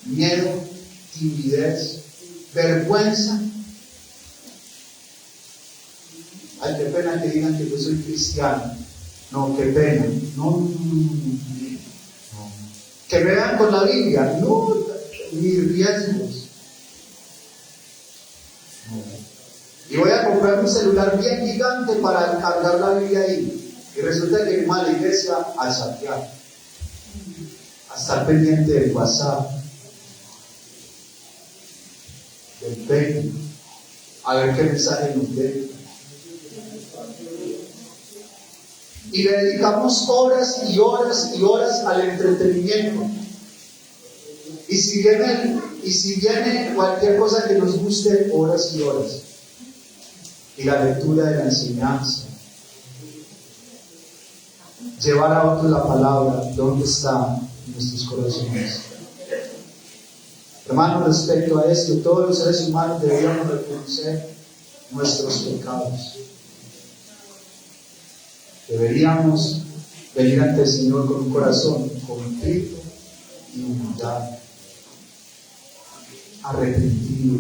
miedo, timidez, vergüenza. Ay, qué pena que digan que yo soy cristiano. No, qué pena. No. Que me vean con la Biblia. No, ni riesgos. Y voy a comprar un celular bien gigante para cargar la Biblia ahí. Y resulta que irme a la iglesia a chatear, a estar pendiente del WhatsApp, del Facebook, a ver qué mensaje nos den. Y le dedicamos horas y horas y horas al entretenimiento. Y si viene cualquier cosa que nos guste, horas y horas. Y la lectura de la enseñanza. Llevar a otros la palabra, ¿dónde está en nuestros corazones? Hermanos, respecto a esto, todos los seres humanos deberíamos reconocer nuestros pecados. Deberíamos venir ante el Señor con un corazón contrito y humillado, arrepentido.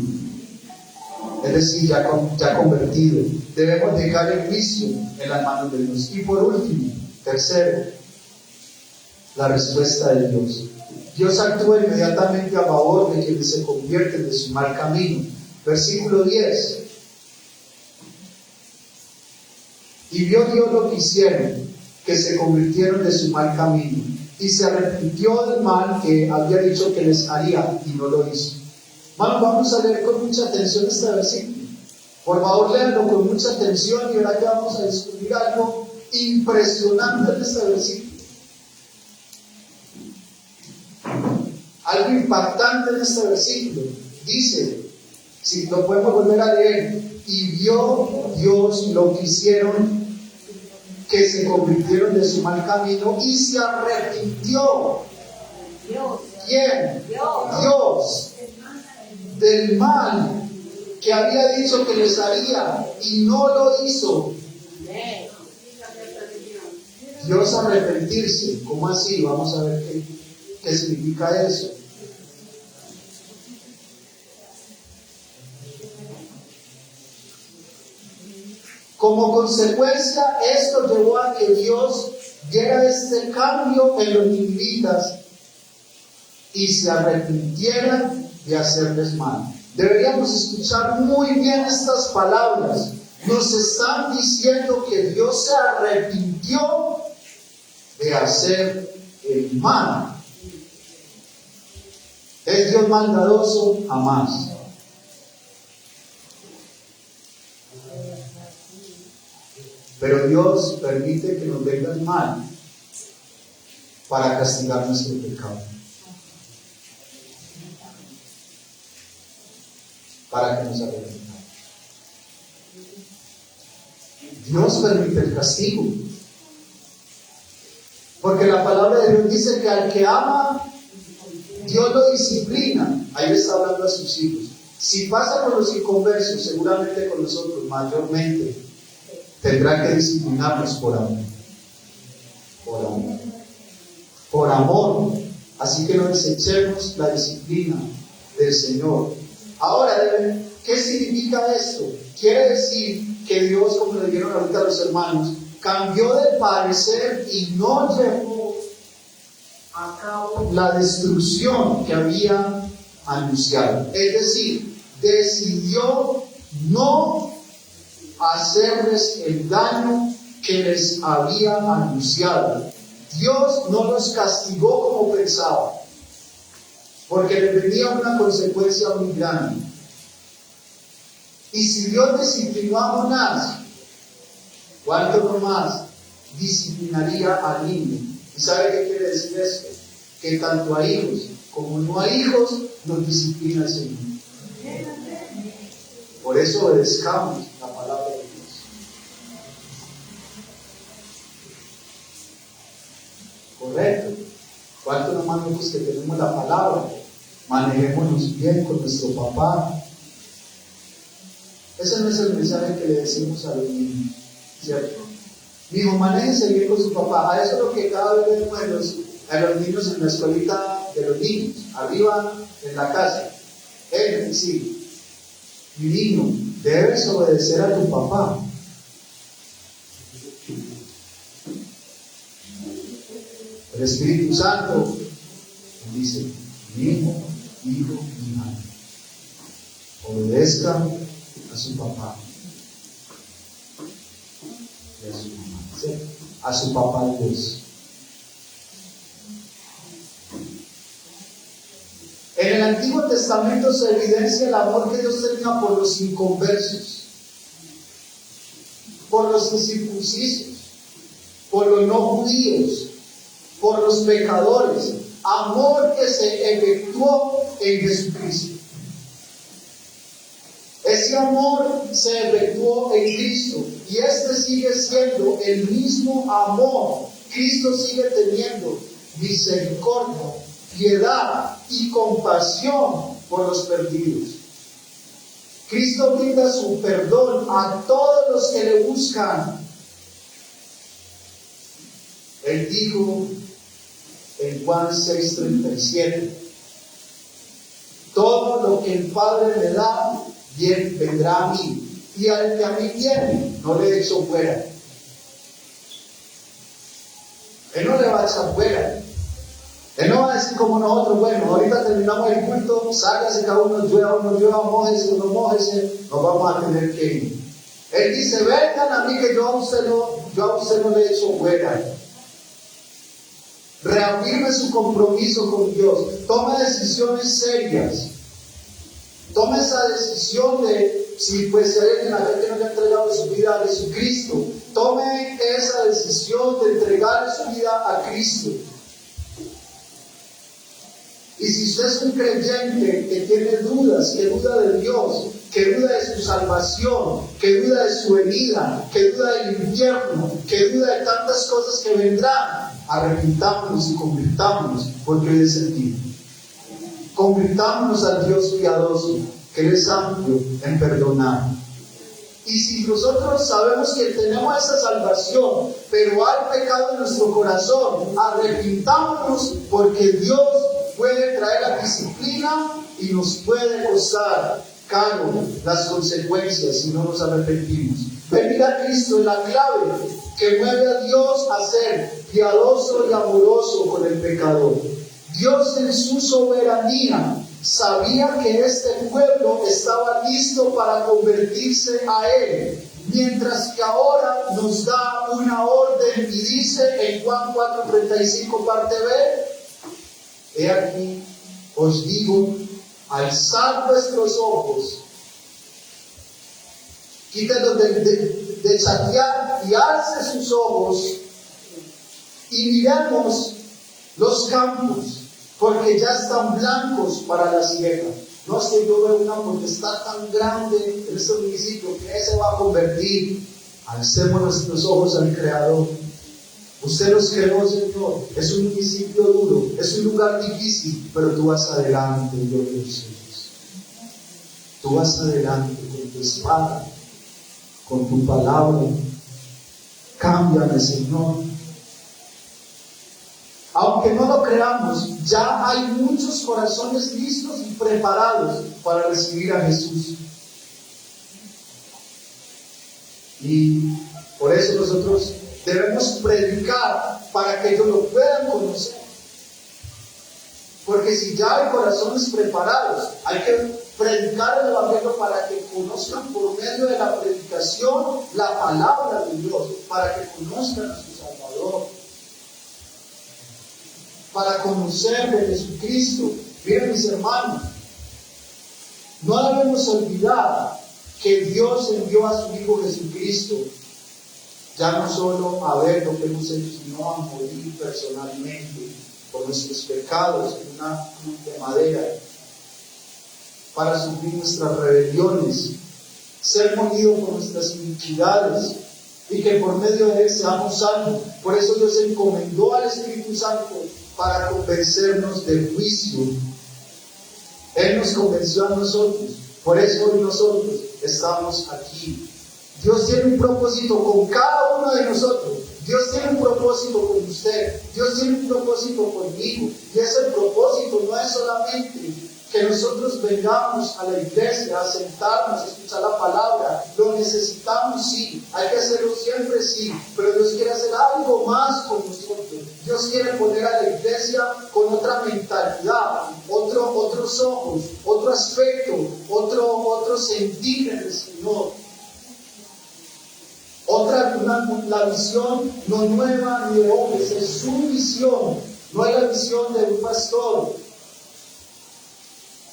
Es decir, ya convertido. Debemos dejar el juicio en las manos de Dios. Y por último, tercero, la respuesta de Dios. Dios actúa inmediatamente a favor de quienes se convierten de su mal camino. Versículo 10. Y vio Dios lo que hicieron, que se convirtieron de su mal camino, y se arrepintió del mal que había dicho que les haría, y no lo hizo. Hermanos, vamos a leer con mucha atención este versículo. Por favor, léanlo con mucha atención y ahora que vamos a descubrir algo impresionante en este versículo. Algo impactante en este versículo. Dice, si lo podemos volver a leer, y vio Dios lo que hicieron, que se convirtieron de su mal camino, y se arrepintió. ¿Quién? Dios. Del mal que había dicho que les haría, y no lo hizo. Dios arrepentirse. ¿Cómo así? Vamos a ver qué significa eso. Como consecuencia, esto llevó a que Dios diera este cambio en los ninivitas y se arrepintieran de hacerles mal. Deberíamos escuchar muy bien estas palabras. Nos están diciendo que Dios se arrepintió de hacer el mal. ¿Es Dios maldadoso? Jamás. Pero Dios permite que nos venga el mal para castigar nuestro pecado. Para que nos arrepentamos. Dios permite el castigo. Porque la palabra de Dios dice que al que ama, Dios lo disciplina. Ahí está hablando a sus hijos. Si pasa con los inconversos, seguramente con nosotros mayormente, tendrá que disciplinarnos por amor. Por amor. Por amor. Así que no desechemos la disciplina del Señor. Ahora, ¿qué significa esto? Quiere decir que Dios, como le dijeron ahorita a los hermanos, cambió de parecer y no llevó a cabo la destrucción que había anunciado. Es decir, decidió no hacerles el daño que les había anunciado. Dios no los castigó como pensaba, porque le venía una consecuencia muy grande. Y si Dios disciplinó a Jonás, ¿cuánto no más disciplinaría al niño? ¿Y sabe qué quiere decir esto? Que tanto a hijos como no a hijos nos disciplina el Señor. Por eso obedezcamos la palabra de Dios. Correcto. ¿Cuántos hermanos que tenemos la palabra? Manejémonos bien con nuestro papá. Ese no es el mensaje que le decimos a los niños, ¿cierto? Mi hijo, manéjese bien con su papá. A eso es lo que cada vez vemos a los niños en la escuelita de los niños, arriba en la casa. Sí, mi niño, debes obedecer a tu papá. El Espíritu Santo dice, mi hijo, hija, obedezca a su papá y a su mamá, ¿sí? A su papá Dios. En el Antiguo Testamento se evidencia el amor que Dios tenía por los inconversos, por los incircuncisos, por los no judíos, por los pecadores. Amor que se efectuó en Jesucristo. Ese amor se efectuó en Cristo y este sigue siendo el mismo amor. Cristo sigue teniendo misericordia, piedad y compasión por los perdidos. Cristo brinda su perdón a todos los que le buscan. Él dijo en Juan 6:37, todo lo que el Padre me da, bien vendrá a mí, y al que a mí viene, no le echo fuera. Él no le va a echar fuera. Él no va a decir como nosotros, bueno, ahorita terminamos el culto, sálgase cada uno, llueva, mójese, no mójese, nos vamos a tener que ir. Él dice, vengan a mí que yo a usted no le echo fuera. Reafirme su compromiso con Dios. Tome decisiones serias. Tome esa decisión de, si pues hay alguien acá que no le ha entregado su vida a Jesucristo, tome esa decisión de entregar su vida a Cristo. Y si usted es un creyente que tiene dudas, que duda de Dios, que duda de su salvación, que duda de su venida, que duda del infierno, que duda de tantas cosas que vendrán, arrepintámonos y convirtámonos, porque hoy es el tiempo. Convirtámonos al Dios piadoso, que Él es amplio en perdonar. Y si nosotros sabemos que tenemos esa salvación, pero hay pecado en nuestro corazón, arrepintámonos, porque Dios puede traer la disciplina y nos puede costar caro las consecuencias si no nos arrepentimos. Venir a Cristo es la clave que mueve a Dios a ser piadoso y amoroso con el pecador. Dios en su soberanía sabía que este pueblo estaba listo para convertirse a Él, mientras que ahora nos da una orden y dice en Juan 4:35 parte B, he aquí, os digo, alzad vuestros ojos, quítenlos de chatear y alce sus ojos y miremos los campos, porque ya están blancos para la siega. No es que yo veo una potestad tan grande en este municipio que se va a convertir. Alcemos nuestros ojos al Creador. Usted los creó, Señor. Es un municipio duro, es un lugar difícil, pero tú vas adelante, Dios de los cielos. Tú vas adelante con tu espada, con tu palabra. Cámbiame, Señor. Aunque no lo creamos, ya hay muchos corazones listos y preparados para recibir a Jesús. Y por eso nosotros debemos predicar para que ellos lo puedan conocer. Porque si ya hay corazones preparados, hay que predicar el Evangelio para que conozcan por medio de la predicación la palabra de Dios, para que conozcan a su Salvador, para conocer de Jesucristo. Miren, mis hermanos, no debemos olvidar que Dios envió a su Hijo Jesucristo ya no solo a ver lo que hemos hecho, sino a morir personalmente por nuestros pecados en una cruz de madera, para sufrir nuestras rebeliones, ser molido por nuestras iniquidades, y que por medio de Él seamos salvos. Por eso Dios encomendó al Espíritu Santo para convencernos del juicio. Él nos convenció a nosotros, por eso hoy nosotros estamos aquí. Dios tiene un propósito con cada uno de nosotros. Dios tiene un propósito con usted. Dios tiene un propósito conmigo. Y ese propósito no es solamente que nosotros vengamos a la iglesia a sentarnos, a escuchar la palabra. Lo necesitamos, sí. Hay que hacerlo siempre, sí. Pero Dios quiere hacer algo más con nosotros. Dios quiere poner a la iglesia con otra mentalidad, otros ojos, otro aspecto, otro sentir en el Señor. La visión no nueva ni de hombres, es su visión. No es la visión de un pastor,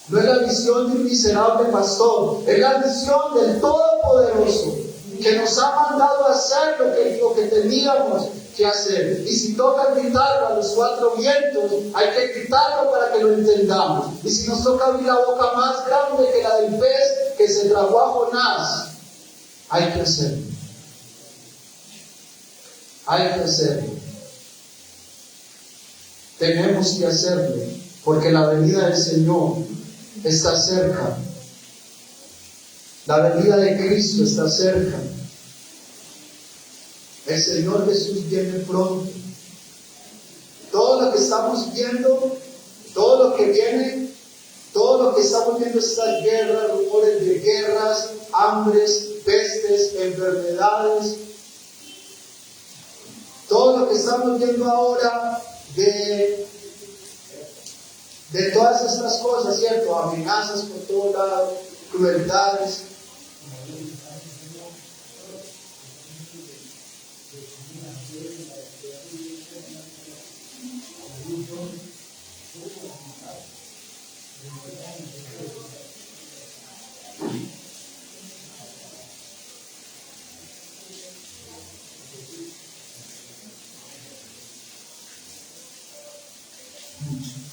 no es la visión de un miserable pastor, es la visión del Todopoderoso, que nos ha mandado a hacer lo que teníamos que hacer. Y si toca gritarlo a los cuatro vientos, hay que gritarlo para que lo entendamos. Y si nos toca abrir la boca más grande que la del pez que se tragó a Jonás, hay que hacerlo. Hay que hacerlo. Tenemos que hacerlo, porque la venida del Señor está cerca. La venida de Cristo está cerca. El Señor Jesús viene pronto. Todo lo que estamos viendo, todo lo que viene, todo lo que estamos viendo, estas guerras, rumores de guerras, hambres, pestes, enfermedades, todo lo que estamos viendo ahora de de todas estas cosas, ¿cierto? Amenazas por todo lado, crueldades.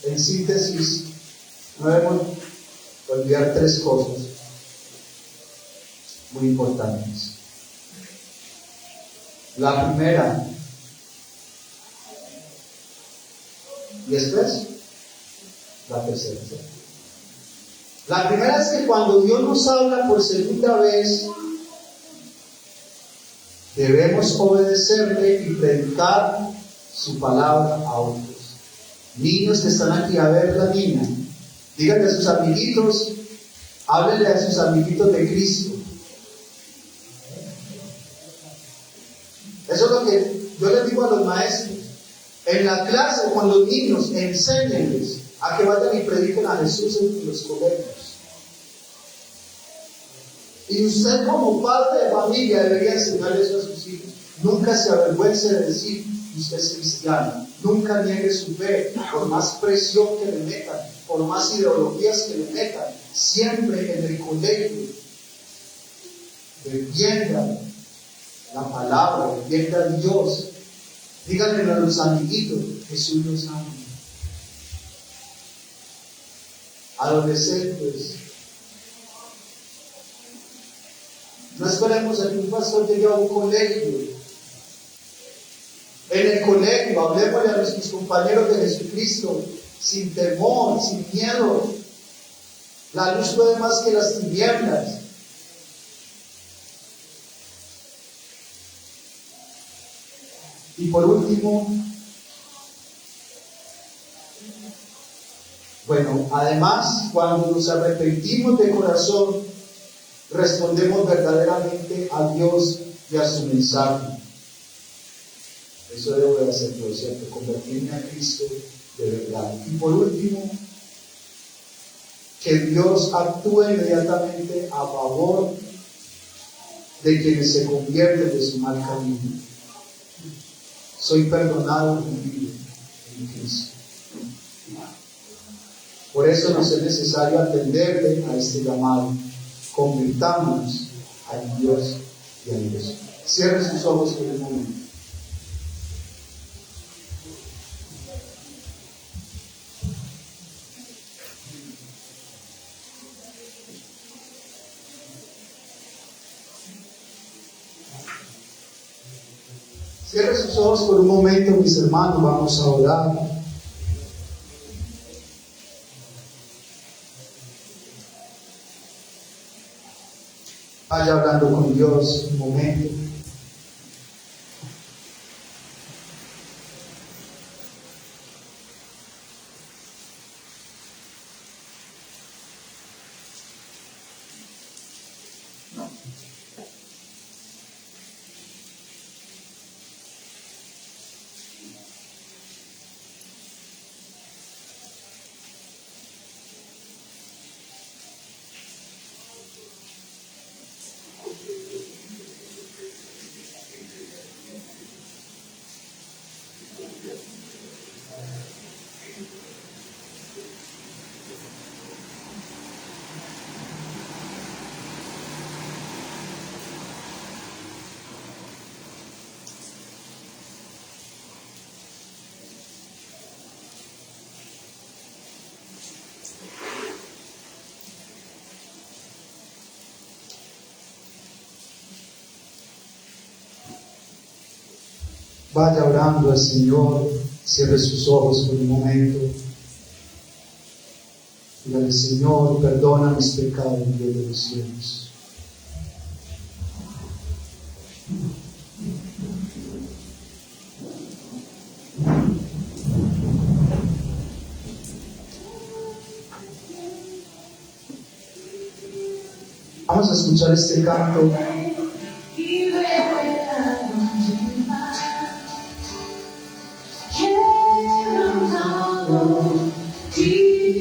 En síntesis, no debemos olvidar tres cosas muy importantes. La primera, y después la tercera. La primera es que cuando Dios nos habla por segunda vez, debemos obedecerle y predicar su palabra a otros. Niños que están aquí, a ver la niña, díganle a sus amiguitos, háblenle a sus amiguitos de Cristo. Eso es lo que yo les digo a los maestros. En la clase, con los niños, enséñenles a que vayan y prediquen a Jesús en los colegios. Y usted como padre de familia debería enseñarle eso a sus hijos. Nunca se avergüence de decir que usted es cristiano. Nunca niegue su fe, por más presión que le metan, por más ideologías que le metan. Siempre en el colegio defienda la palabra, defienda a Dios. Díganle a los amiguitos, Jesús los ama. Adolescentes, no esperemos a que un pastor llegue a un colegio. En el colegio, hablemosle a nuestros compañeros de Jesucristo, sin temor, sin miedo. La luz puede más que las tinieblas. Y por último, bueno, además, cuando nos arrepentimos de corazón, respondemos verdaderamente a Dios y a su mensaje. Eso debo de hacerlo, ¿cierto? Convertirme a Cristo de verdad. Y por último, que Dios actúe inmediatamente a favor de quienes se convierten de su mal camino. Soy perdonado y vivo en Cristo. Por eso nos es necesario atenderle a este llamado. Convirtámonos a Dios y a Dios. Cierre sus ojos por un momento. Cierre sus ojos por un momento, mis hermanos, vamos a orar. Vaya hablando con Dios un momento. Vaya orando al Señor, cierre sus ojos por un momento. Dígale, Señor, perdona mis pecados, Dios de los cielos. Vamos a escuchar este canto. Jesus.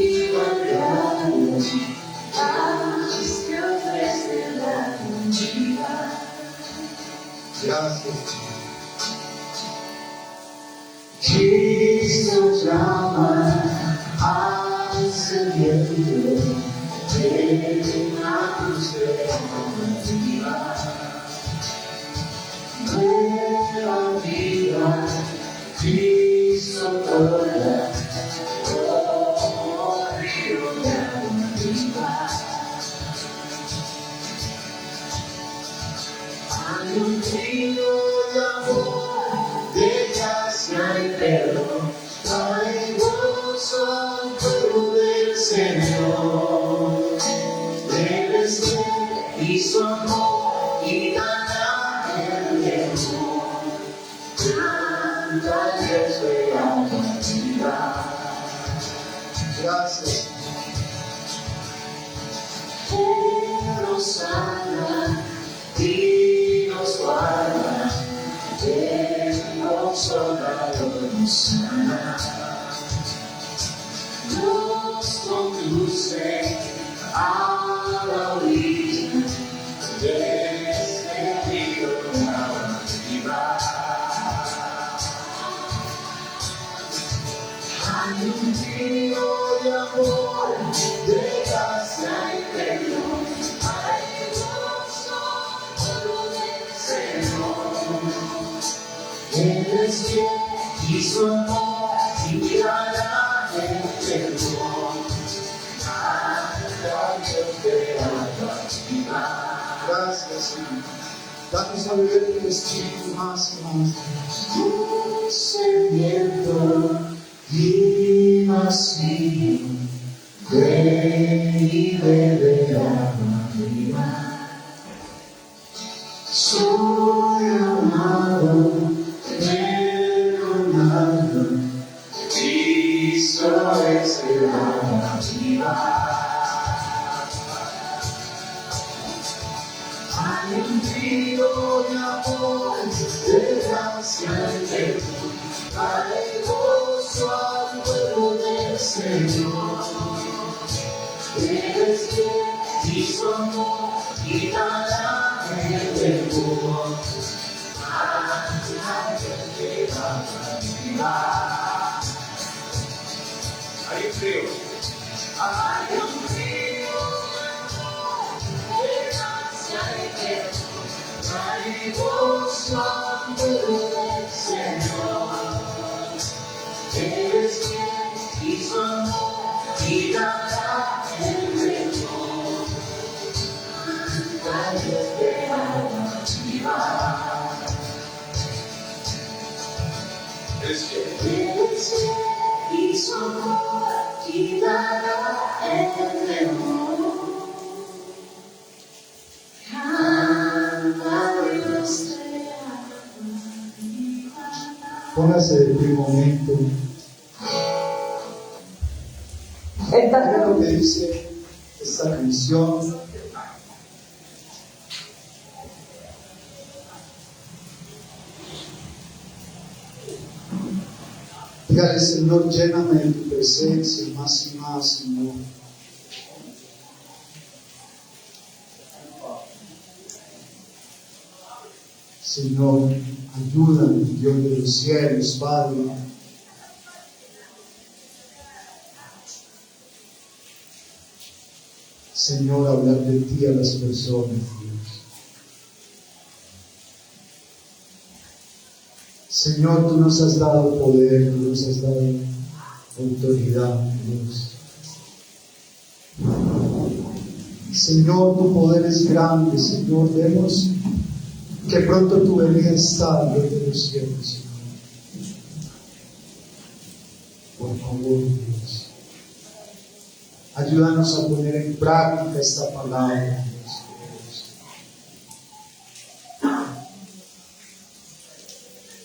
Gracias. Cristo llama al sediento, ven a cruz de vida, nueva vida, Cristo toca, oh río de agua viva. Hay un río de amor, de gracia y perdón, hay gozo al pueblo del Señor. Debes ver y su amor y ganar el tiempo. Canta Dios de agua viva. Gracias. Él nos sana y nos guarda. Él nos nos sana. Nos conduce a la orilla de este río de agua viva. Hay un río de amor, de gracia y perdón, hay gozo por el Señor. Él es fiel y su amor vivirá en el tiempo. Canta Dios de agua viva. Gracias, Señor. Danos a beber tu Espíritu más y más. Un sediento y vacío, ven y bebe agua viva. Soy amado, perdonado, Cristo es el agua viva. Hay un río de amor, de gracia y perdón, hay gozo al pueblo del Señor. Él es fiel y su amor guiará el tiempo. Canta Dios de agua viva. Hay un río. Hay un río de gracia y perdón, hay gozo al pueblo del Señor. Él es fiel y su amor guiará el tiempo. Canta Dios de agua viva. Él es fiel y su amor guiará el tiempo. Canta Dios de agua viva. Póngase de pie un momento. Mira lo que dice esta canción. Dígale, Señor, lléname de tu presencia más y más, Señor. Señor, ayúdame, Dios de los cielos, Padre. Señor, hablar de ti a las personas, Dios. Señor, tú nos has dado poder, tú nos has dado autoridad, Dios. Señor, tu poder es grande, Señor, vemos que pronto tu venida está, Dios de los cielos, Señor. Por favor, Dios, ayúdanos a poner en práctica esta palabra, Dios.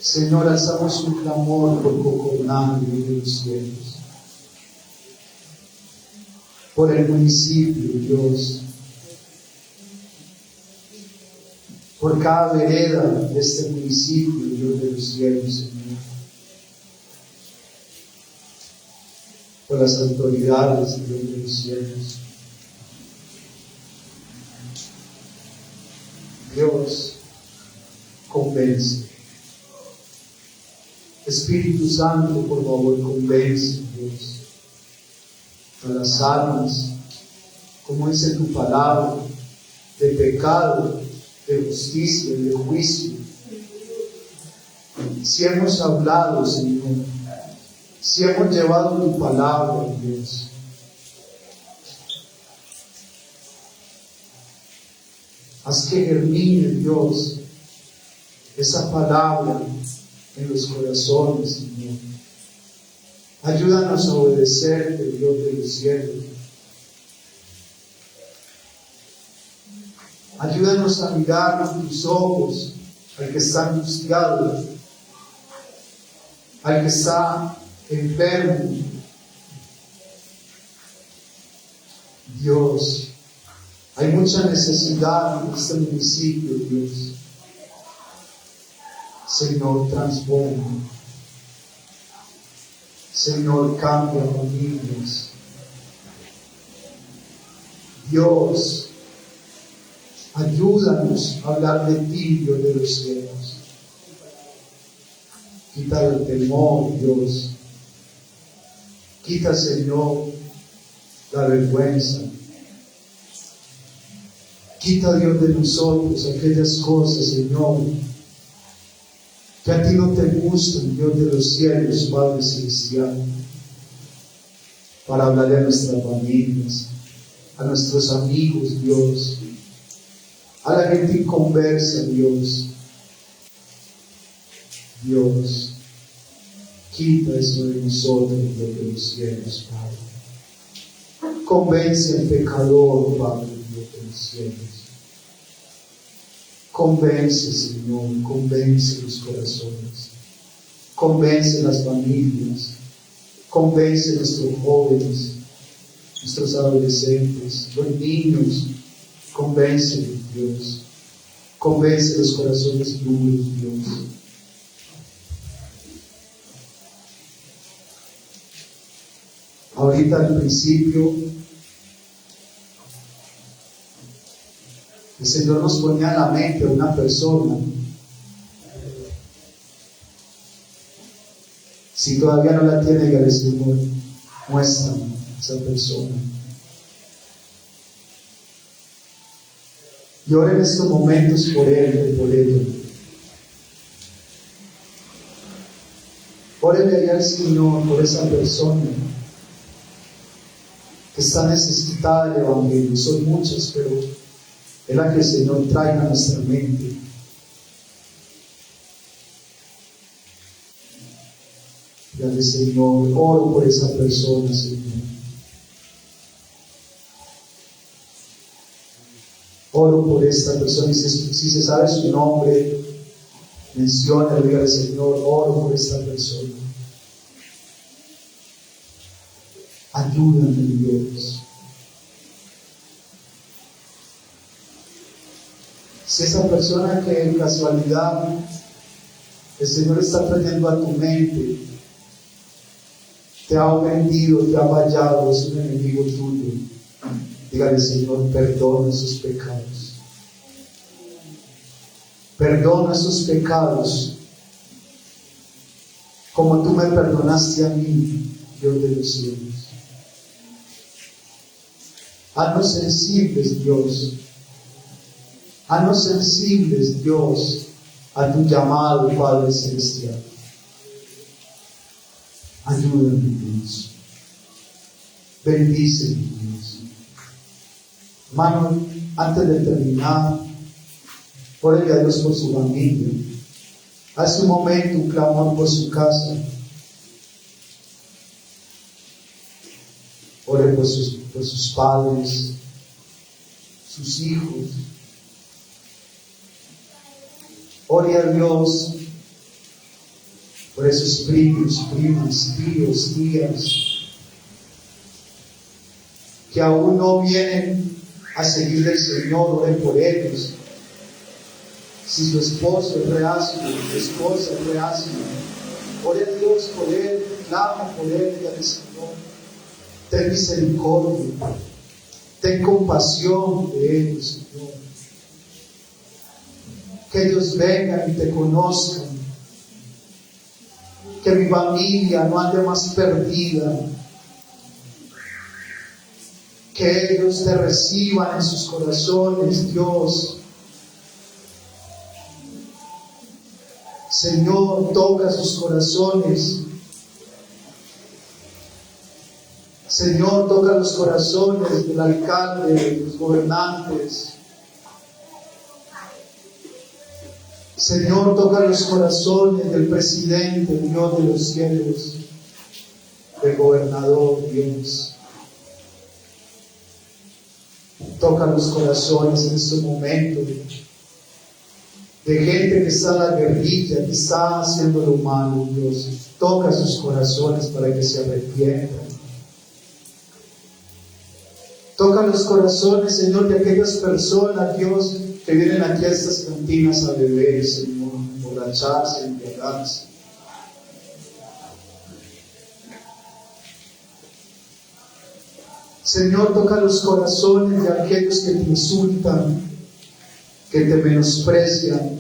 Señor, alzamos un clamor por Coconán, Dios de los cielos, por el municipio, Dios, por cada vereda de este municipio, Dios de los cielos, Señor, por las autoridades, Dios de los cielos. Dios, con convence. Espíritu Santo, por favor, convence, Dios, a las almas, como dice tu palabra, de pecado, de justicia y de juicio. Si hemos hablado, Señor, si hemos llevado tu palabra, Dios, haz que germine, Dios, esa palabra en los corazones, Señor. Ayúdanos a obedecerte, Dios de los cielos. Ayúdanos a mirar con tus ojos al que está angustiado, al que está enfermo. Dios, hay mucha necesidad en este municipio, Dios. Señor, transforma. Señor, cambia familias. Dios, ayúdanos a hablar de ti, Dios de los cielos. Quita el temor, Dios. Quita, Señor, la vergüenza. Quita, Dios, de nosotros aquellas cosas, Señor, que a ti no te gustan, Dios de los cielos, Padre Celestial, para hablarle a nuestras familias, a nuestros amigos, Dios, a la gente inconversa, Dios. Dios, quita eso de nosotros, Dios de los cielos, Padre. Convence al pecador, Padre, Dios de los cielos. Convence, Señor, convence los corazones, convence las familias, convence nuestros jóvenes, nuestros adolescentes, los niños, convence, Dios, convence los corazones duros, Dios. Ahorita al principio, el Señor nos ponía en la mente a una persona. Si todavía no la tiene, dígale, Señor, muéstrame a esa persona. Y ora en estos momentos por él y por ella. Órele allá al Señor por esa persona que está necesitada del Evangelio. Son muchas, pero es la que el Señor traiga a nuestra mente. Dígale, Señor, oro por esa persona, Señor. Oro por esta persona. Y si se sabe su nombre, menciona, dígale, Señor, oro por esta persona. Ayúdame, Dios. Si esa persona que en casualidad el Señor está trayendo a tu mente, te ha ofendido, te ha fallado, es un enemigo tuyo, dígale, Señor, perdona sus pecados. Perdona sus pecados como tú me perdonaste a mí, Dios de los cielos. Haznos sensibles, Dios. Haznos sensibles, Dios, a tu llamado, Padre Celestial. Ayúdame, Dios. Bendíceme, Dios. Hermano, antes de terminar, órale a Dios por su familia. Hace un momento un clamor por su casa. Ore por sus padres, sus hijos. Ore a Dios por esos primos, primas, tíos, tías, que aún no vienen a seguir al Señor. Ore por ellos. Si su esposo es reacio, su esposa es reacia, ore a Dios por él, clama por él y al Señor. Ten misericordia, ten compasión de ellos, Señor. que ellos vengan y te conozcan, que mi familia no ande más perdida, que ellos te reciban en sus corazones, Dios. Señor, toca sus corazones. Señor, toca los corazones del alcalde, de los gobernantes. Señor, toca los corazones del presidente, Dios de los cielos, del gobernador, Dios. Toca los corazones en este momento de gente que está en la guerrilla, que está haciendo lo malo, Dios. Toca sus corazones para que se arrepientan. Toca los corazones, Señor, de aquellas personas, Dios, que vienen aquí a estas cantinas a beber, Señor, emborracharse, embriagarse. Señor, toca los corazones de aquellos que te insultan, que te menosprecian,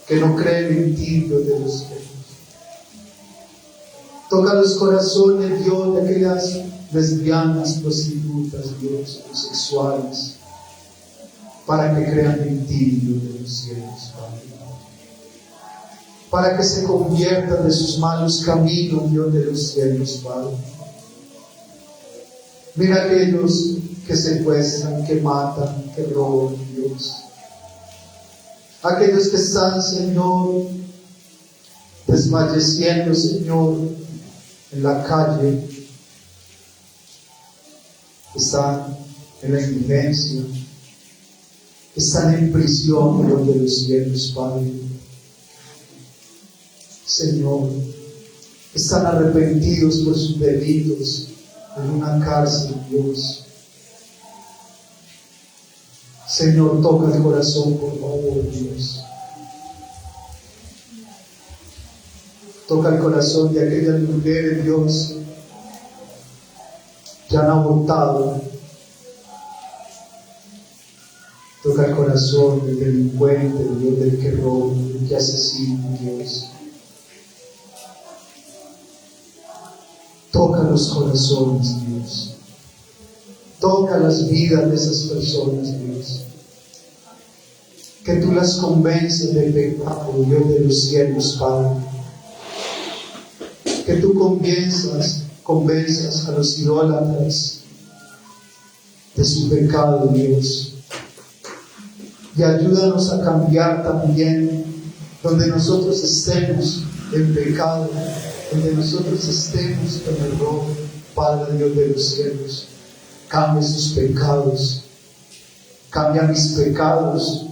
que no creen en ti, Dios de los cielos. Toca los corazones, Dios, de aquellas lesbianas, prostitutas, Dios, homosexuales, para que crean en ti, Dios de los cielos, Padre. Para que se conviertan de sus malos caminos, Dios de los cielos, Padre. Mira aquellos que secuestran, que matan, que roban, Dios. Aquellos que están, Señor, desfalleciendo, Señor, en la calle, están en la indigencia, están en prisión, Dios de los cielos, Padre. Señor, están arrepentidos por sus delitos en una cárcel, Dios. Señor, toca el corazón, por favor, Dios. Toca el corazón de aquellas mujeres, Dios, que han abortado. Toca el corazón del delincuente, Dios, del que roba, del que asesina, Dios. Toca los corazones, Dios. Toca las vidas de esas personas, Dios. Que tú las convences del pecado, Dios de los cielos, Padre. Que tú convenzas a los idólatras de su pecado, Dios. Y ayúdanos a cambiar también donde nosotros estemos en pecado, donde nosotros estemos en error, Padre Dios de los cielos. Cambia sus pecados, cambia mis pecados,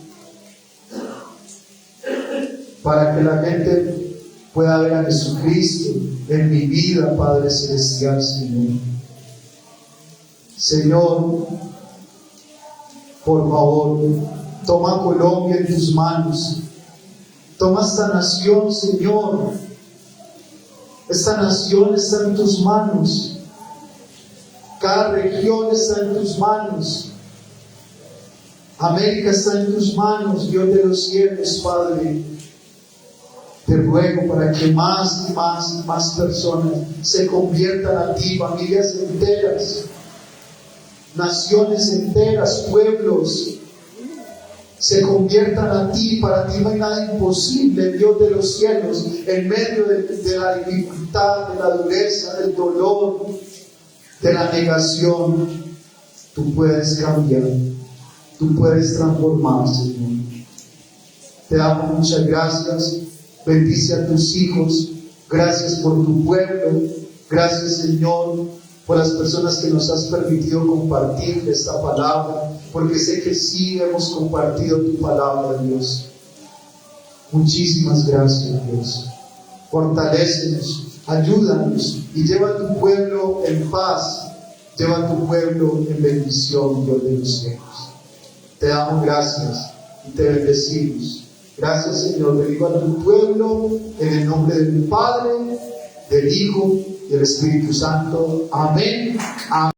para que la gente pueda ver a Jesucristo en mi vida, Padre Celestial, Señor. Señor, por favor, toma Colombia en tus manos. Toma esta nación, Señor. Esta nación está en tus manos. Cada región está en tus manos. América está en tus manos, Dios de los cielos, Padre. Te ruego para que más y más y más personas se conviertan a ti, familias enteras, naciones enteras, pueblos, se conviertan a ti. Para ti no hay nada imposible, Dios de los cielos. En medio de la dificultad, de la dureza, del dolor, de la negación, tú puedes cambiar, tú puedes transformar, Señor. Te damos muchas gracias. Bendice a tus hijos. Gracias por tu pueblo. Gracias, Señor, por las personas que nos has permitido compartir esta palabra, porque sé que sí hemos compartido tu palabra, Dios. Muchísimas gracias, Dios. Fortalécenos, ayúdanos y lleva a tu pueblo en paz, lleva a tu pueblo en bendición, Dios de los cielos. Te damos gracias y te bendecimos. Gracias, Señor. Bendigo a tu pueblo en el nombre del Padre, del Hijo y del Espíritu Santo. Amén. Amén.